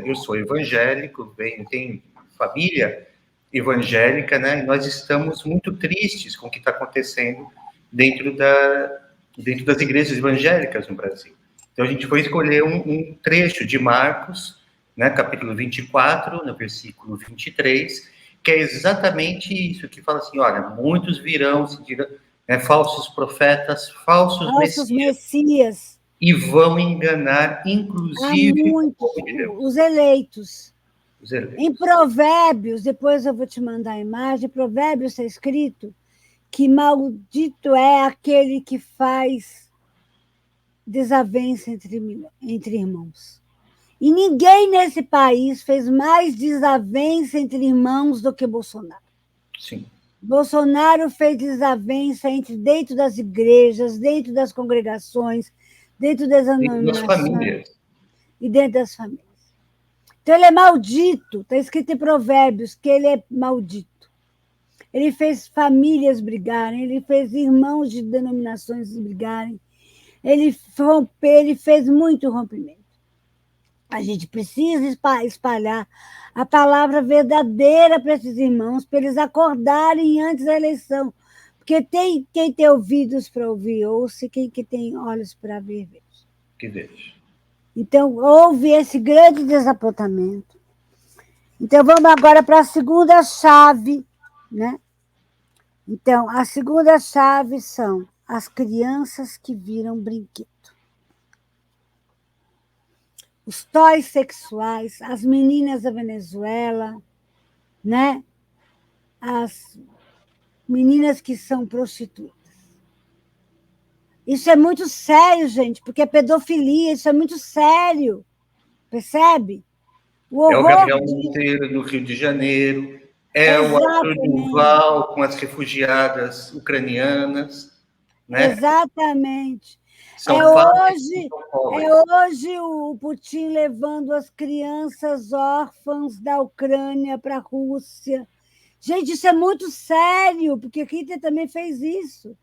Eu sou evangélico, tenho família evangélica, né? E nós estamos muito tristes com o que está acontecendo dentro das igrejas evangélicas no Brasil, Então, a gente foi escolher um trecho de Marcos, né, capítulo 24, no versículo 23, que é exatamente isso, que fala assim, olha, muitos virão, né, falsos profetas, falsos Messias. E vão enganar, Há inclusive, o muitos, povo de Deus. os eleitos. Os eleitos. Em Provérbios, depois eu vou te mandar a imagem, em Provérbios está escrito que maldito é aquele que faz desavença entre irmãos. E ninguém nesse país fez mais desavença entre irmãos do que Bolsonaro. Sim. Bolsonaro fez desavença dentro das igrejas, dentro das congregações, dentro das famílias. E dentro das famílias. Então, ele é maldito. Está escrito em Provérbios que ele é maldito. Ele fez famílias brigarem, ele fez irmãos de denominações brigarem, ele fez muito rompimento. A gente precisa espalhar a palavra verdadeira para esses irmãos, para eles acordarem antes da eleição. Porque quem tem ouvidos para ouvir, ouça, e quem tem olhos para ver, veja. Que veja. Então, houve esse grande desapontamento. Então, vamos agora para a segunda chave, né? Então, a segunda chave são as crianças que viram brinquedo. Os toys sexuais, as meninas da Venezuela, né? As meninas que são prostitutas. Isso é muito sério, gente, porque é pedofilia, isso é muito sério. Percebe? O Gabriel Monteiro, no Rio de Janeiro, o Arthur Duval com as refugiadas ucranianas. Né? Exatamente. Hoje o Putin levando as crianças órfãs da Ucrânia para a Rússia. Gente, isso é muito sério, porque Hitler também fez isso.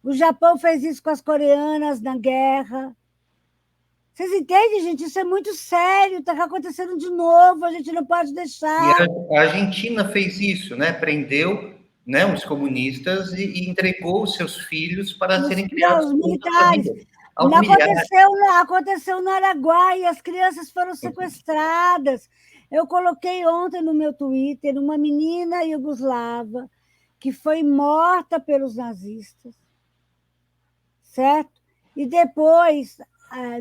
O Japão fez isso com as coreanas na guerra. Vocês entendem, gente? Isso é muito sério, está acontecendo de novo, a gente não pode deixar. E a Argentina fez isso, né? Prendeu, né, os comunistas e entregou os seus filhos para serem criados por militares. Aconteceu no Araguaia, as crianças foram sequestradas. Eu coloquei ontem no meu Twitter uma menina iugoslava que foi morta pelos nazistas, certo? E depois,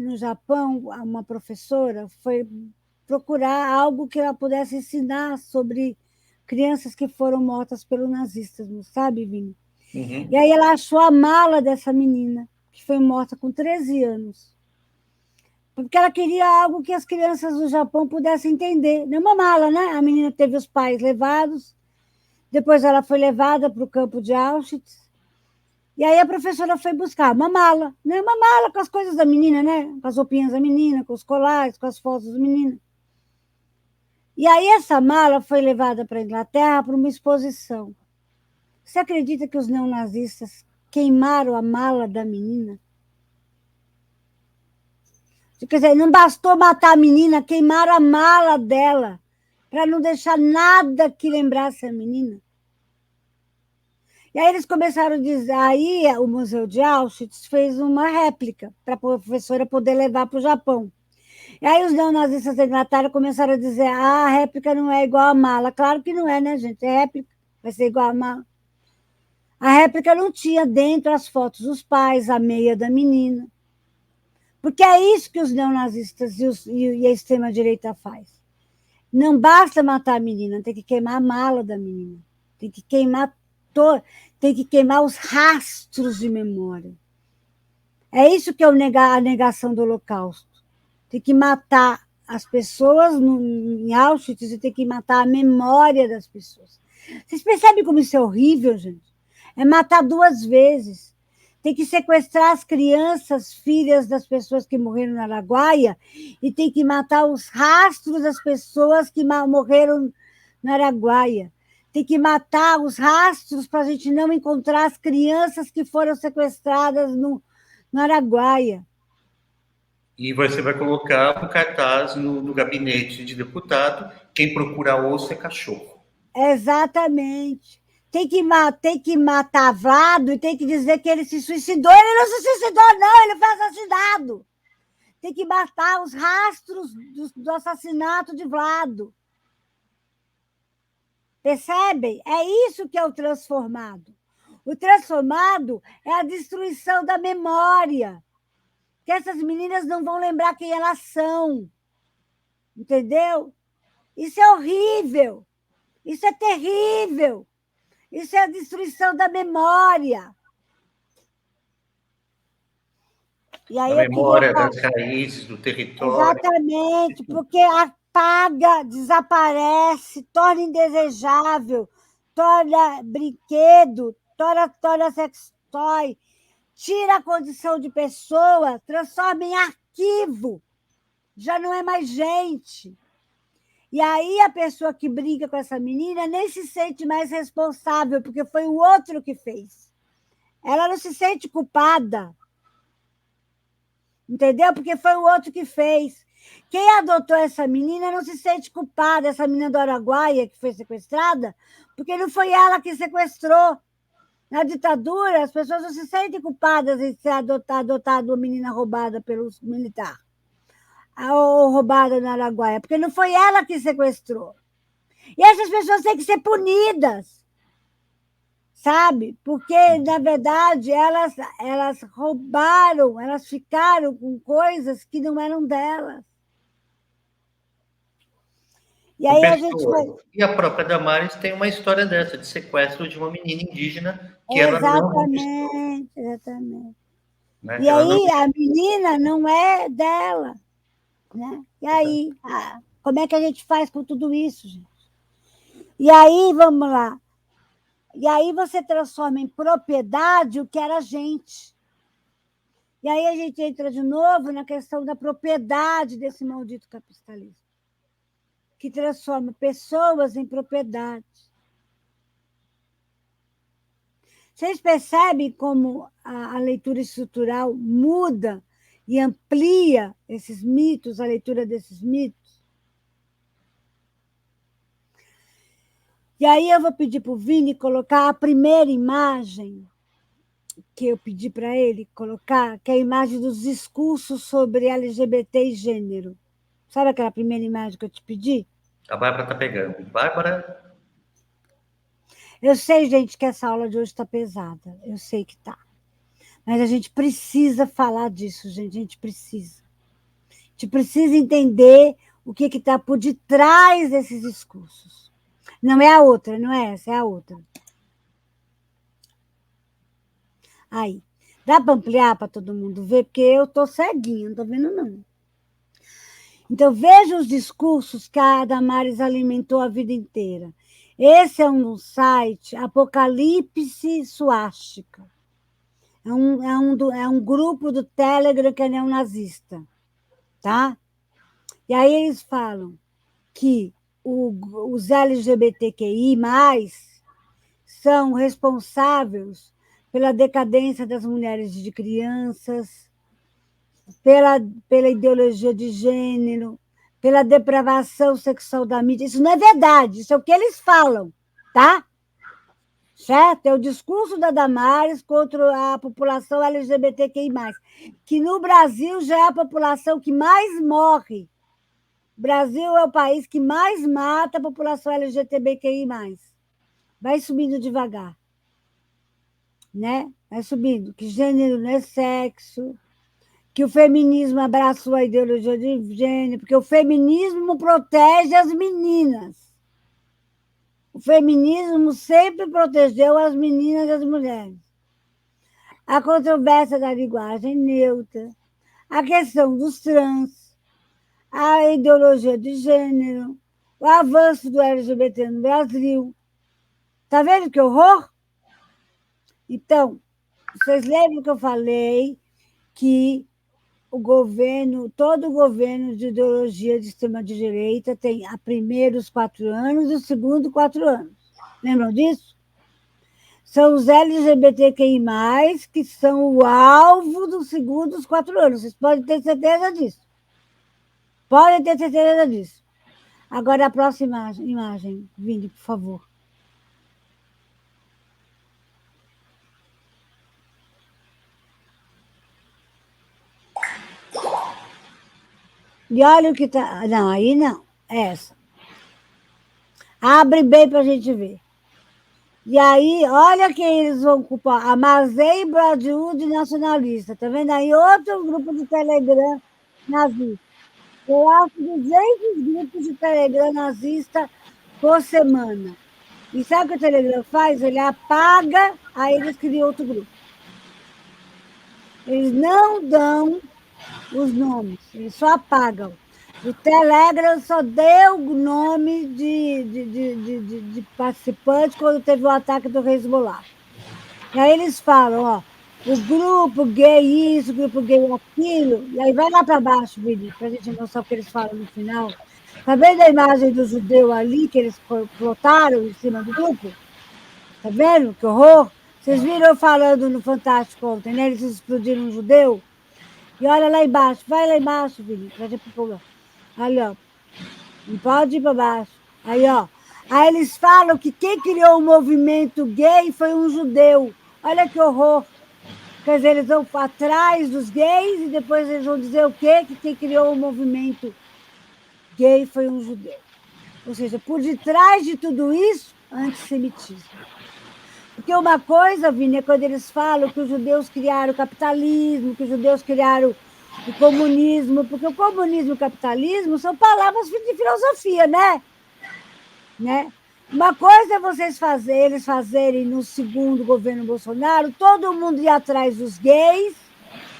no Japão, uma professora foi procurar algo que ela pudesse ensinar sobre crianças que foram mortas pelos nazistas, não sabe, Vini? Uhum. E aí ela achou a mala dessa menina, que foi morta com 13 anos. Porque ela queria algo que as crianças do Japão pudessem entender. Não uma mala, né? A menina teve os pais levados, depois ela foi levada para o campo de Auschwitz, e aí a professora foi buscar uma mala, né? Uma mala com as coisas da menina, né? Com as roupinhas da menina, com os colares, com as fotos da menina. E aí essa mala foi levada para a Inglaterra para uma exposição. Você acredita que os neonazistas queimaram a mala da menina? Quer dizer, não bastou matar a menina, queimaram a mala dela, para não deixar nada que lembrasse a menina. E aí eles começaram a dizer, aí o Museu de Auschwitz fez uma réplica para a professora poder levar para o Japão. E aí os neonazistas da Inglaterra começaram a dizer, a réplica não é igual à mala. Claro que não é, né, gente? É réplica, vai ser igual à mala. A réplica não tinha dentro as fotos dos pais, a meia da menina. Porque é isso que os neonazistas e a extrema-direita faz. Não basta matar a menina, tem que queimar a mala da menina. Tem que queimar os rastros de memória. É isso que é a negação do Holocausto. Tem que matar as pessoas em Auschwitz e tem que matar a memória das pessoas. Vocês percebem como isso é horrível, gente? É matar duas vezes. Tem que sequestrar as crianças, filhas das pessoas que morreram na Araguaia, e tem que matar os rastros das pessoas que morreram na Araguaia. Tem que matar os rastros para a gente não encontrar as crianças que foram sequestradas no Araguaia. E você vai colocar o cartaz no gabinete de deputado, quem procura osso é cachorro. Exatamente. Tem que matar Vlado e tem que dizer que ele se suicidou. Ele não se suicidou, não, ele foi assassinado. tem que matar os rastros do assassinato de Vlado. Percebem? É isso que é o transformado. O transformado é a destruição da memória. Que essas meninas não vão lembrar quem elas são. Entendeu? Isso é horrível. Isso é terrível. Isso é a destruição da memória. E aí Da eu memória, queria das raízes, do território. Exatamente, porque apaga, desaparece, torna indesejável, torna brinquedo, torna sex toy, tira a condição de pessoa, transforma em arquivo, já não é mais gente. E aí a pessoa que brinca com essa menina nem se sente mais responsável, porque foi o outro que fez. Ela não se sente culpada. Entendeu? Porque foi o outro que fez. Quem adotou essa menina não se sente culpada, essa menina do Araguaia que foi sequestrada, porque não foi ela que sequestrou. Na ditadura, as pessoas não se sentem culpadas em ser adotado uma menina roubada pelos militares, ou roubada no Araguaia, porque não foi ela que sequestrou. E essas pessoas têm que ser punidas, sabe? Porque, na verdade, elas roubaram, elas ficaram com coisas que não eram delas. E aí a gente vai... E a própria Damares tem uma história dessa, de sequestro de uma menina indígena que Exatamente, ela não conquistou. exatamente. Né? E aí a menina não é dela. Né? E aí, como é que a gente faz com tudo isso, gente? E aí, vamos lá. E aí você transforma em propriedade o que era gente. E aí a gente entra de novo na questão da propriedade desse maldito capitalismo, que transforma pessoas em propriedade. Vocês percebem como a leitura estrutural muda e amplia esses mitos, a leitura desses mitos? E aí eu vou pedir para o Vini colocar a primeira imagem que eu pedi para ele colocar, que é a imagem dos discursos sobre LGBT e gênero. Sabe aquela primeira imagem que eu te pedi? A Bárbara está pegando. Bárbara. Eu sei, gente, que essa aula de hoje está pesada. Eu sei que está. Mas a gente precisa falar disso, gente. A gente precisa. A gente precisa entender o que está por detrás desses discursos. Não é a outra, não é essa, é a outra. Aí. Dá para ampliar para todo mundo ver? Porque eu estou ceguinha, não estou vendo, não. Então, veja os discursos que a Damares alimentou a vida inteira. Esse é um site, Apocalipse Suástica. É um grupo do Telegram que é neonazista. Tá? E aí eles falam que os LGBTQI+, são responsáveis pela decadência das mulheres e de crianças, pela ideologia de gênero, pela depravação sexual da mídia. Isso não é verdade, isso é o que eles falam, tá? Certo? É o discurso da Damares contra a população LGBTQI+, que no Brasil já é a população que mais morre. O Brasil é o país que mais mata a população LGBTQI+. Vai subindo devagar, né? Vai subindo, que gênero não é sexo, que o feminismo abraçou a ideologia de gênero, porque o feminismo protege as meninas. O feminismo sempre protegeu as meninas e as mulheres. A controvérsia da linguagem neutra, a questão dos trans, a ideologia de gênero, o avanço do LGBT no Brasil. Está vendo que horror? Então, vocês lembram que eu falei que todo governo de ideologia de extrema-direita tem a primeiros 4 anos e o segundo 4 anos. Lembram disso? São os LGBTQI+, que são o alvo dos segundos 4 anos. Vocês podem ter certeza disso. Podem ter certeza disso. Agora, a próxima imagem, Vini, por favor. E olha o que tá. Não, aí não. Essa. Abre bem para a gente ver. E aí, olha quem eles vão culpar. A Mazei Bradwood nacionalista. Tá vendo aí? Outro grupo de Telegram nazista. Eu acho 200 grupos de Telegram nazista por semana. E sabe o que o Telegram faz? Ele apaga, aí eles criam outro grupo. Eles não dão os nomes, eles só apagam. O Telegram só deu o nome de participante quando teve o ataque do Hezbollah. E aí eles falam, ó, o grupo gay isso, o grupo gay aquilo, e aí vai lá para baixo, Vini, para a gente mostrar o que eles falam no final. Tá vendo a imagem do judeu ali, que eles plotaram em cima do grupo? Tá vendo? Que horror! Vocês viram eu falando no Fantástico ontem, né? Eles explodiram um judeu? E olha lá embaixo, vai lá embaixo, Felipe, vai pro problema. Olha, ó. Não pode ir para baixo. Aí, ó. Aí eles falam que quem criou o movimento gay foi um judeu. Olha que horror. Quer dizer, eles vão atrás dos gays e depois eles vão dizer o quê? Que quem criou o movimento gay foi um judeu. Ou seja, por detrás de tudo isso, antissemitismo. Porque uma coisa, Vini, é quando eles falam que os judeus criaram o capitalismo, que os judeus criaram o comunismo, porque o comunismo e o capitalismo são palavras de filosofia, né? Uma coisa é eles fazerem no segundo governo Bolsonaro, todo mundo ir atrás dos gays,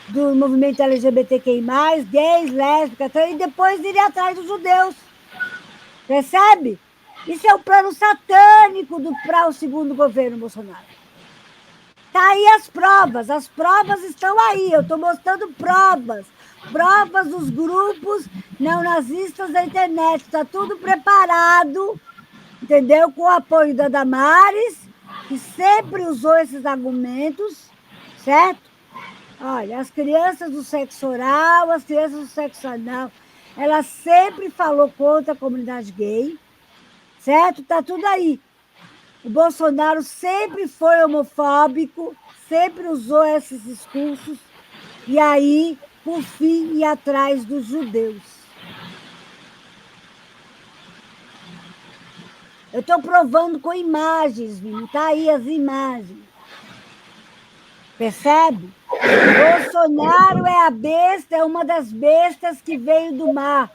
do movimento LGBTQI+, gays, lésbicas, e depois irem atrás dos judeus. Percebe? Isso é um plano satânico para o segundo governo Bolsonaro. Está aí as provas estão aí, eu estou mostrando provas dos grupos neonazistas da internet, está tudo preparado, entendeu? Com o apoio da Damares, que sempre usou esses argumentos, certo? Olha, as crianças do sexo oral, as crianças do sexo anal, ela sempre falou contra a comunidade gay, certo? Está tudo aí. O Bolsonaro sempre foi homofóbico, sempre usou esses discursos, e aí, por fim, ia atrás dos judeus. Eu estou provando com imagens, Vini, está aí as imagens. Percebe? Bolsonaro é a besta, é uma das bestas que veio do mar.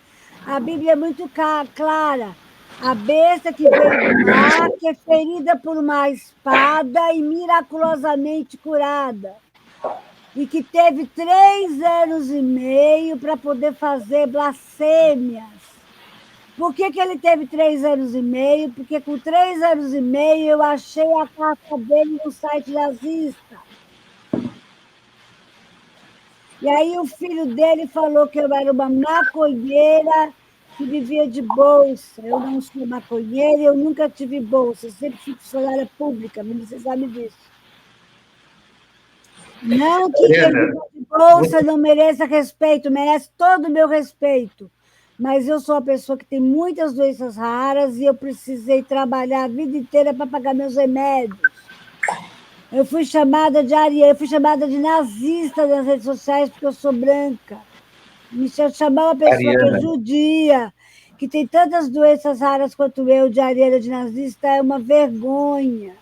A Bíblia é muito clara. A besta que veio do mar, que é ferida por uma espada e miraculosamente curada. E que teve 3 anos e meio para poder fazer blasfêmias. Por que ele teve 3 anos e meio? Porque com 3 anos e meio eu achei a carta dele no site nazista. E aí o filho dele falou que eu era uma maconheira que vivia de bolsa. Eu não sou maconheira, eu nunca tive bolsa, sempre fui funcionária pública, você sabe disso. Não que quem vive de bolsa não mereça respeito, merece todo o meu respeito. Mas eu sou uma pessoa que tem muitas doenças raras e eu precisei trabalhar a vida inteira para pagar meus remédios. Eu fui chamada de ariana, eu fui chamada de nazista nas redes sociais porque eu sou branca. Me chamar uma pessoa Ariana, que é judia, que tem tantas doenças raras quanto eu, de ariana, de nazista, é uma vergonha.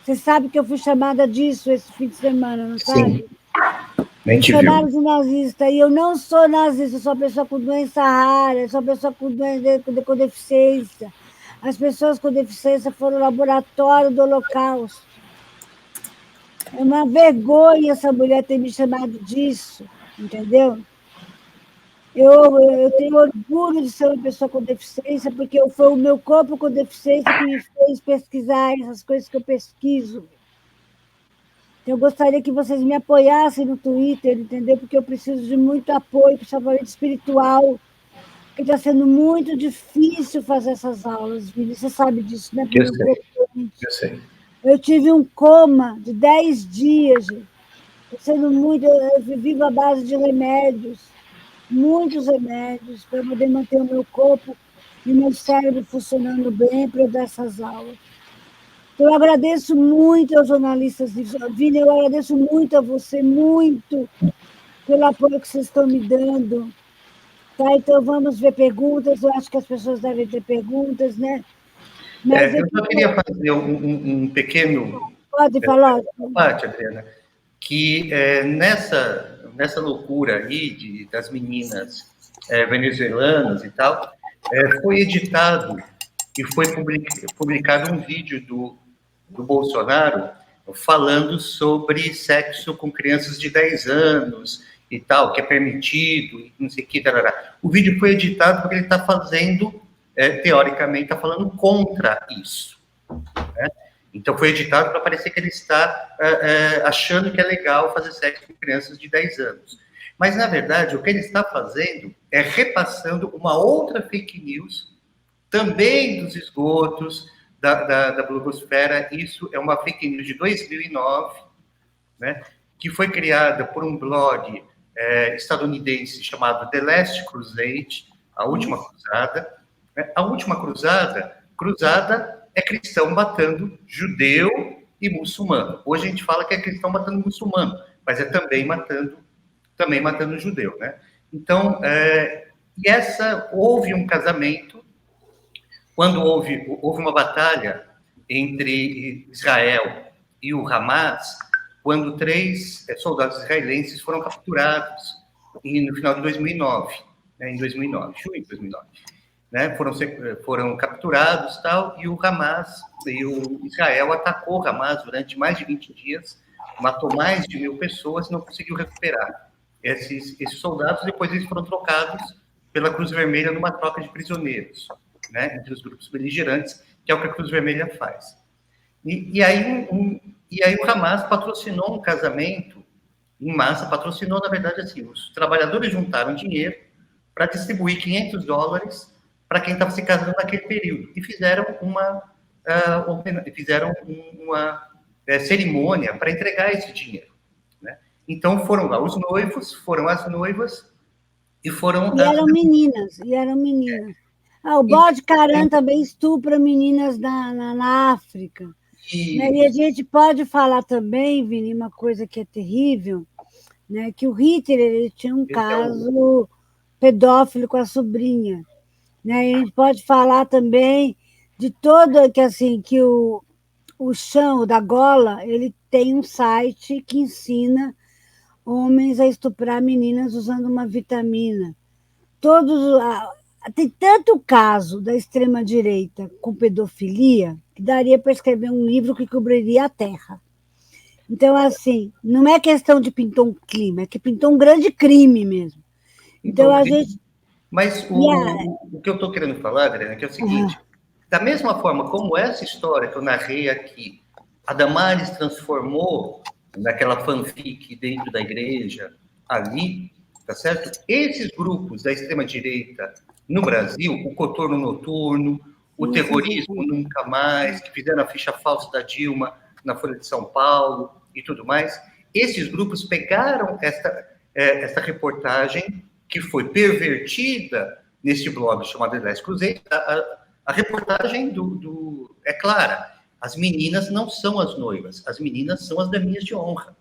Você sabe que eu fui chamada disso esse fim de semana, não sabe? Sim. Me chamaram de nazista, e eu não sou nazista, eu sou uma pessoa com doença rara, eu sou uma pessoa com deficiência. As pessoas com deficiência foram ao laboratório do Holocausto. É uma vergonha essa mulher ter me chamado disso, entendeu? Eu tenho orgulho de ser uma pessoa com deficiência, porque foi o meu corpo com deficiência que me fez pesquisar essas coisas que eu pesquiso. Eu gostaria que vocês me apoiassem no Twitter, entendeu? Porque eu preciso de muito apoio, principalmente espiritual, porque está sendo muito difícil fazer essas aulas, Vini. Você sabe disso, né? Eu sei. Eu tive um coma de 10 dias, gente. Sendo muito, eu vivo à base de remédios, muitos remédios, para poder manter o meu corpo e o meu cérebro funcionando bem para eu dar essas aulas. Então, eu agradeço muito aos jornalistas de Vini, eu agradeço muito a você, muito, pelo apoio que vocês estão me dando. Tá, então vamos ver perguntas. Eu acho que as pessoas devem ter perguntas, né? Mas Eu só queria fazer um pequeno pode falar. parte, Adriana, que nessa loucura aí das meninas venezuelanas e tal, foi editado e foi publicado um vídeo do Bolsonaro falando sobre sexo com crianças de 10 anos e tal, que é permitido, e não sei o que, tarará. O vídeo foi editado porque ele está fazendo, teoricamente, está falando contra isso. Né? Então, foi editado para parecer que ele está achando que é legal fazer sexo com crianças de 10 anos. Mas, na verdade, o que ele está fazendo é repassando uma outra fake news, também dos esgotos da blogosfera. Isso é uma fake news de 2009, né, que foi criada por um blog estadunidense chamado The Last Crusade, a Última Cruzada. A Última Cruzada é cristão matando judeu e muçulmano. Hoje a gente fala que é cristão matando muçulmano, mas é também matando judeu, né? Então, houve um casamento, quando houve uma batalha entre Israel e o Hamas, quando 3 soldados israelenses foram capturados no final de 2009, em 2009, junho de 2009. Né, foram capturados tal, e o Hamas, e o Israel atacou o Hamas durante mais de 20 dias, matou mais de 1.000 pessoas e não conseguiu recuperar esses soldados. Depois eles foram trocados pela Cruz Vermelha numa troca de prisioneiros, né, entre os grupos beligerantes, que é o que a Cruz Vermelha faz. E aí o Hamas patrocinou um casamento em massa, patrocinou, na verdade, assim, os trabalhadores juntaram dinheiro para distribuir $500 para quem estava se casando naquele período, e fizeram uma cerimônia para entregar esse dinheiro. Né? Então, foram lá os noivos, foram as noivas, e foram... eram meninas. O bode Caran também estupra meninas na África. Né? E a gente pode falar também, Vini, uma coisa que é terrível, né? Que o Hitler ele tinha um caso pedófilo com a sobrinha. Né? E a gente pode falar também de todo que o chão da Gola ele tem um site que ensina homens a estuprar meninas usando uma vitamina. Tem tanto caso da extrema-direita com pedofilia que daria para escrever um livro que cobriria a Terra. Então, assim, não é questão de pintar um clima, é que pintou um grande crime mesmo. Então, a gente... Mas o que eu estou querendo falar, Adriana, que é o seguinte, da mesma forma como essa história que eu narrei aqui, a Damares transformou naquela fanfic dentro da igreja, ali, tá certo? Esses grupos da extrema-direita no Brasil, o Coturno Noturno, o Terrorismo Nunca Mais, que fizeram a ficha falsa da Dilma na Folha de São Paulo e tudo mais, esses grupos pegaram esta reportagem que foi pervertida nesse blog chamado The Last Crusade. A reportagem é clara, as meninas não são as noivas, as meninas são as daminhas de honra.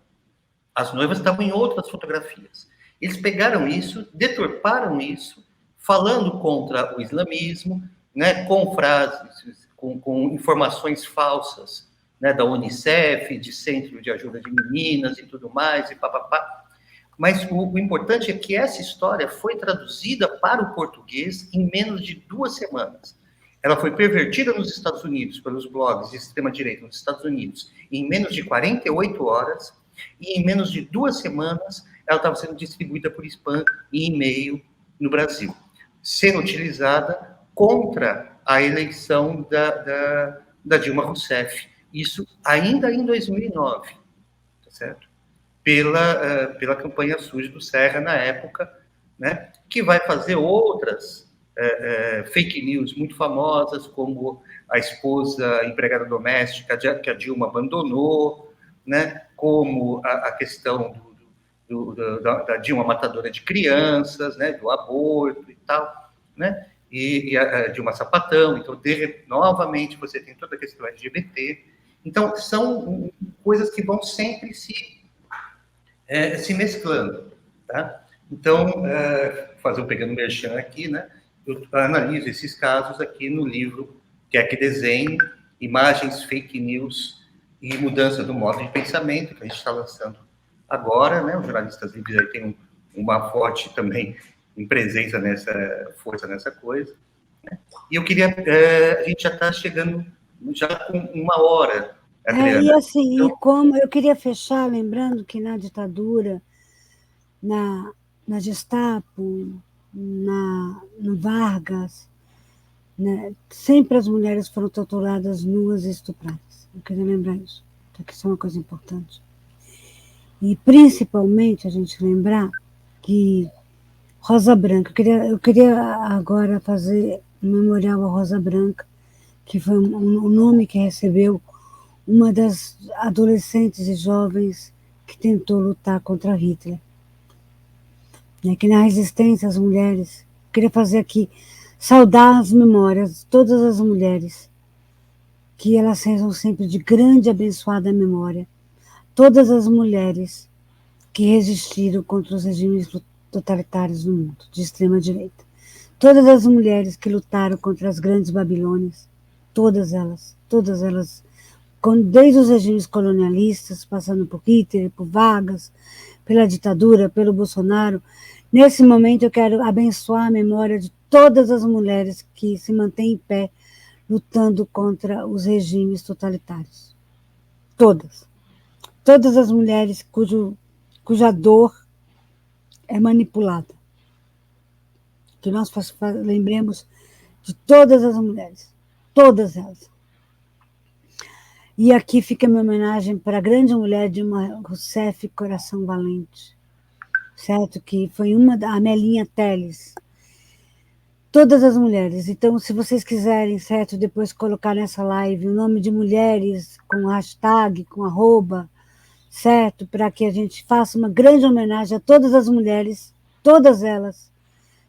As noivas estavam em outras fotografias. Eles pegaram isso, deturparam isso, falando contra o islamismo, né, com frases, com informações falsas, né, da Unicef, de Centro de Ajuda de Meninas e tudo mais, e papapá. Mas o importante é que essa história foi traduzida para o português em menos de 2 semanas. Ela foi pervertida nos Estados Unidos, pelos blogs de extrema-direita nos Estados Unidos, em menos de 48 horas, e em menos de 2 semanas, ela estava sendo distribuída por spam e e-mail no Brasil, sendo utilizada contra a eleição da Dilma Rousseff. Isso ainda em 2009, tá certo? Pela campanha suja do Serra na época, né, que vai fazer outras fake news muito famosas, como a esposa empregada doméstica que a Dilma abandonou, né, como a questão da Dilma matadora de crianças, né, do aborto e tal, né, e a Dilma sapatão. Então, novamente, você tem toda a questão LGBT. Então, são coisas que vão sempre se mesclando, tá? Então, fazer um Pegando Merchan aqui, né? Eu analiso esses casos aqui no livro Quer Que Desenhe, Imagens, Fake News e Mudança do Modo de Pensamento, que a gente está lançando agora, né? Os jornalistas livres aí têm uma forte também presença força nessa coisa. Né? E eu queria, a gente já está chegando já com 1 hora, Adriana. E assim, então, e como eu queria fechar, lembrando que na ditadura, na Gestapo, no Vargas, né, sempre as mulheres foram torturadas nuas e estupradas. Eu queria lembrar isso, porque isso é uma coisa importante. E principalmente a gente lembrar que Rosa Branca, eu queria agora fazer um memorial à Rosa Branca, que foi o nome que recebeu uma das adolescentes e jovens que tentou lutar contra Hitler. Que na resistência as mulheres, queria fazer aqui, saudar as memórias de todas as mulheres, que elas sejam sempre de grande e abençoada memória. Todas as mulheres que resistiram contra os regimes totalitários no mundo, de extrema direita. Todas as mulheres que lutaram contra as grandes Babilônias, todas elas, desde os regimes colonialistas, passando por Hitler, por Vargas, pela ditadura, pelo Bolsonaro. Nesse momento eu quero abençoar a memória de todas as mulheres que se mantêm em pé, lutando contra os regimes totalitários. Todas. Todas as mulheres cuja dor é manipulada. Que nós lembremos de todas as mulheres. Todas elas. E aqui fica minha homenagem para a grande mulher Dilma Rousseff, Coração Valente, certo? Que foi a Melinha Teles. Todas as mulheres. Então, se vocês quiserem, certo, depois colocar nessa live o nome de mulheres com hashtag, com arroba, certo? Para que a gente faça uma grande homenagem a todas as mulheres, todas elas,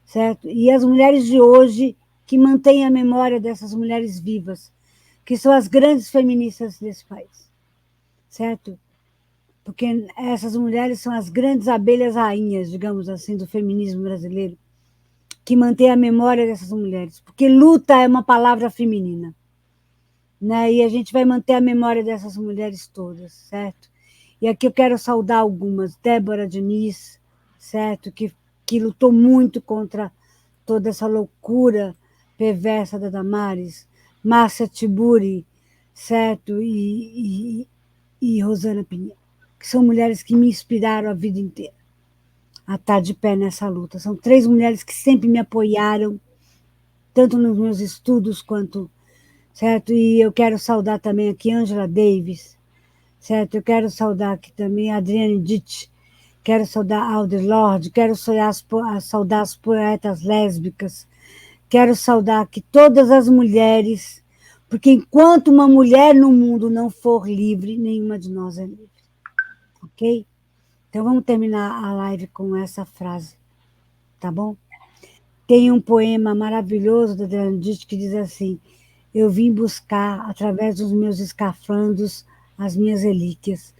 certo? E as mulheres de hoje que mantêm a memória dessas mulheres vivas, que são as grandes feministas desse país, certo? Porque essas mulheres são as grandes abelhas rainhas, digamos assim, do feminismo brasileiro, que mantém a memória dessas mulheres, porque luta é uma palavra feminina, né? E a gente vai manter a memória dessas mulheres todas, certo? E aqui eu quero saudar algumas, Débora Diniz, certo? Que lutou muito contra toda essa loucura perversa da Damares, Márcia Tiburi, certo? E Rosana Pinheiro, que são mulheres que me inspiraram a vida inteira a estar de pé nessa luta. São 3 mulheres que sempre me apoiaram, tanto nos meus estudos quanto, certo? E eu quero saudar também aqui Angela Davis, certo? Eu quero saudar aqui também a Adrienne Ditt, quero saudar Audre Lorde, quero saudar as poetas lésbicas, quero saudar aqui todas as mulheres, porque enquanto uma mulher no mundo não for livre, nenhuma de nós é livre. Ok? Então vamos terminar a live com essa frase, tá bom? Tem um poema maravilhoso da Adrienne Ditt que diz assim: eu vim buscar, através dos meus escafandros, as minhas relíquias,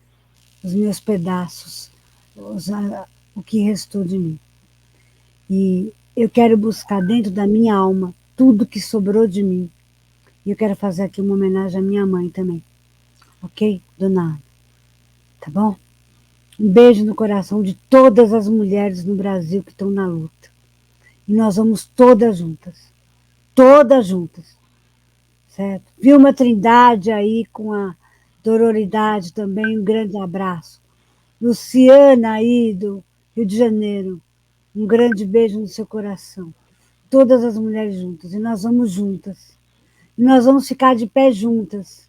os meus pedaços, o que restou de mim. E eu quero buscar dentro da minha alma tudo que sobrou de mim. E eu quero fazer aqui uma homenagem à minha mãe também. Ok? Dona Ana. Tá bom? Um beijo no coração de todas as mulheres no Brasil que estão na luta. E nós vamos todas juntas. Todas juntas. Certo? Vilma Trindade aí com a Dororidade também, um grande abraço. Luciana aí do Rio de Janeiro, um grande beijo no seu coração. Todas as mulheres juntas. E nós vamos juntas. E nós vamos ficar de pé juntas.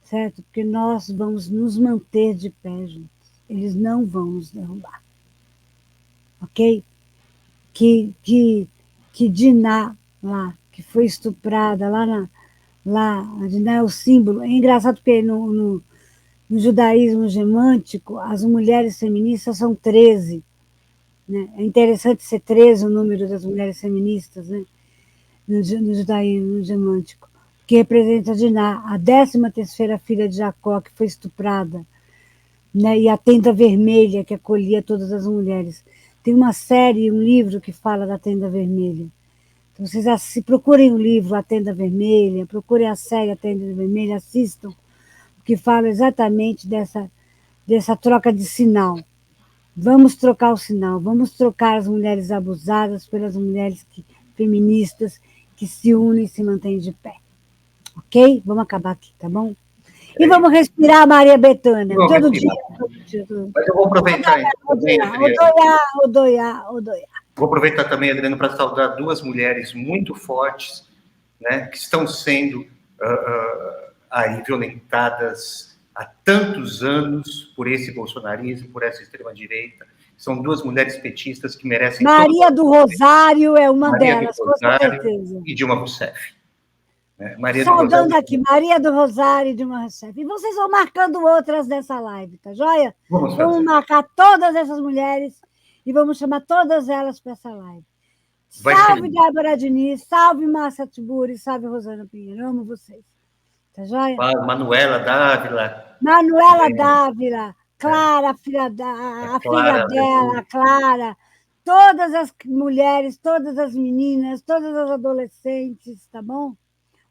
Certo? Porque nós vamos nos manter de pé juntos. Eles não vão nos derrubar. Ok? Que Diná, lá, que foi estuprada, lá, a Diná é o símbolo. É engraçado porque no judaísmo gemântico, as mulheres feministas são 13. Né? É interessante ser 13 o número das mulheres feministas, né? no judaísmo gemântico, que representa Diná, a 13ª filha de Jacó, que foi estuprada, né? E a tenda vermelha que acolhia todas as mulheres. Tem uma série, um livro que fala da Tenda Vermelha. Então, vocês procurem o livro A Tenda Vermelha, procurem a série A Tenda Vermelha, assistam, que fala exatamente dessa troca de sinal. Vamos trocar o sinal, vamos trocar as mulheres abusadas pelas mulheres feministas que se unem e se mantêm de pé. Ok? Vamos acabar aqui, tá bom? E vamos respirar, Maria Bethânia, todo dia. Mas eu vou aproveitar também, Adriana. Odoiá. Vou aproveitar também, Adriana, para saudar duas mulheres muito fortes, né, que estão sendo aí violentadas há tantos anos por esse bolsonarismo, por essa extrema-direita. São duas mulheres petistas que merecem... Maria do Rosário é uma delas, com certeza. E Dilma Rousseff. Saudando aqui, Maria do Rosário e Dilma Rousseff. E vocês vão marcando outras nessa live, tá joia? Vamos marcar todas essas mulheres e vamos chamar todas elas para essa live. Salve Débora Diniz, salve Márcia Tiburi, salve Rosana Pinheiro. Eu amo vocês. Tá joia? Manuela Dávila. Dávila, Clara, a filha dela, Clara. Todas as mulheres, todas as meninas, todas as adolescentes, tá bom?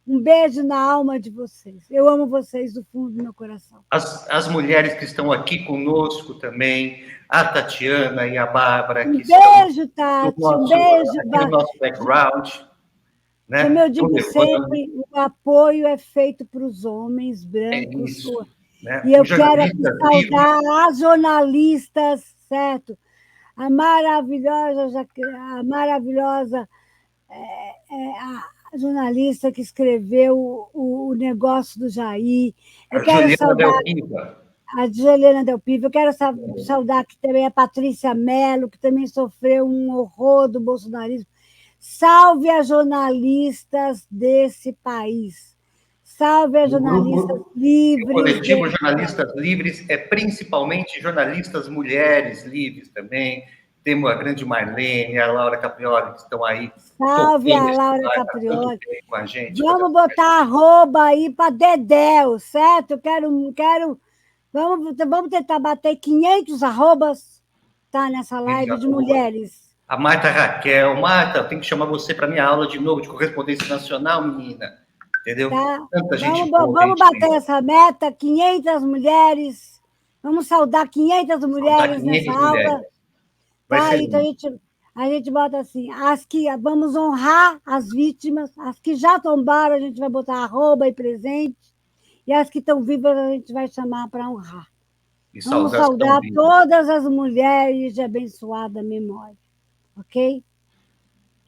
Um beijo na alma de vocês. Eu amo vocês do fundo do meu coração. As mulheres que estão aqui conosco também, a Tatiana e a Bárbara. Um beijo, Tati. Um beijo, Bárbara. Nosso background. Né? Como eu digo sempre, o apoio é feito para os homens brancos. É isso, né? E eu quero aqui saudar as jornalistas, certo? A maravilhosa a jornalista que escreveu o negócio do Jair. Eu quero saudar a Juliana Del Piva. Eu quero saudar aqui também a Patrícia Mello, que também sofreu um horror do bolsonarismo. Salve as jornalistas desse país. Salve as jornalistas livres. O coletivo Jornalistas Livres é principalmente jornalistas mulheres livres também. Temos a grande Marlene, a Laura Caprioli, que estão aí. Salve a Laura Caprioli. Com a gente. Vamos botar arroba aí para Dedéu, certo? Vamos tentar bater 500 arrobas, tá, nessa live de mulheres. A Marta Raquel. Marta, eu tenho que chamar você para minha aula de novo de correspondência nacional, menina. Entendeu? Tá. Tanta gente vamos bater essa meta, 500 mulheres. Vamos saudar 500 mulheres nessa aula. Tá, então a gente bota assim, vamos honrar as vítimas, as que já tombaram, a gente vai botar arroba e presente, e as que estão vivas a gente vai chamar para honrar. Vamos saudar todas as mulheres de abençoada memória, ok?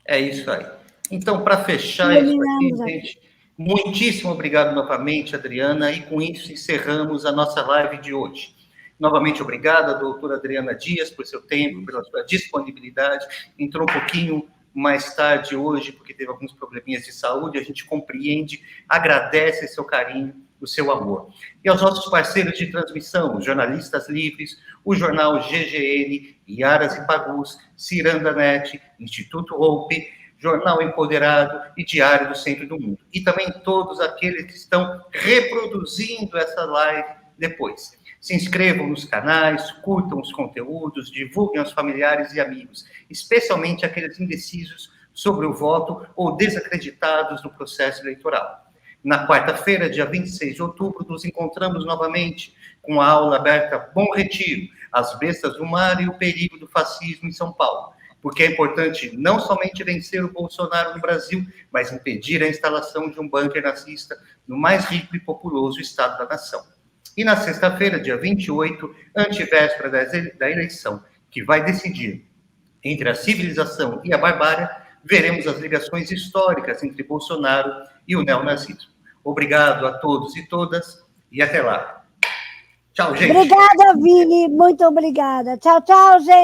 É isso aí. Então, para fechar isso aqui, gente, muitíssimo obrigado novamente, Adriana, e com isso encerramos a nossa live de hoje. Novamente, obrigada, doutora Adriana Dias, por seu tempo, pela sua disponibilidade. Entrou um pouquinho mais tarde hoje, porque teve alguns probleminhas de saúde, a gente compreende, agradece seu carinho, o seu amor. E aos nossos parceiros de transmissão, os Jornalistas Livres, o Jornal GGN, Iaras e Pagus, Ciranda Net, Instituto Hope, Jornal Empoderado e Diário do Centro do Mundo. E também todos aqueles que estão reproduzindo essa live depois. Se inscrevam nos canais, curtam os conteúdos, divulguem aos familiares e amigos, especialmente aqueles indecisos sobre o voto ou desacreditados no processo eleitoral. Na quarta-feira, dia 26 de outubro, nos encontramos novamente com a aula aberta Bom Retiro, as bestas do mar e o perigo do fascismo em São Paulo, porque é importante não somente vencer o Bolsonaro no Brasil, mas impedir a instalação de um bunker nazista no mais rico e populoso estado da nação. E na sexta-feira, dia 28, antevéspera da eleição, que vai decidir entre a civilização e a barbárie, veremos as ligações históricas entre Bolsonaro e o neonazismo. Obrigado a todos e todas, e até lá. Tchau, gente. Obrigada, Vini. Muito obrigada. Tchau, tchau, gente.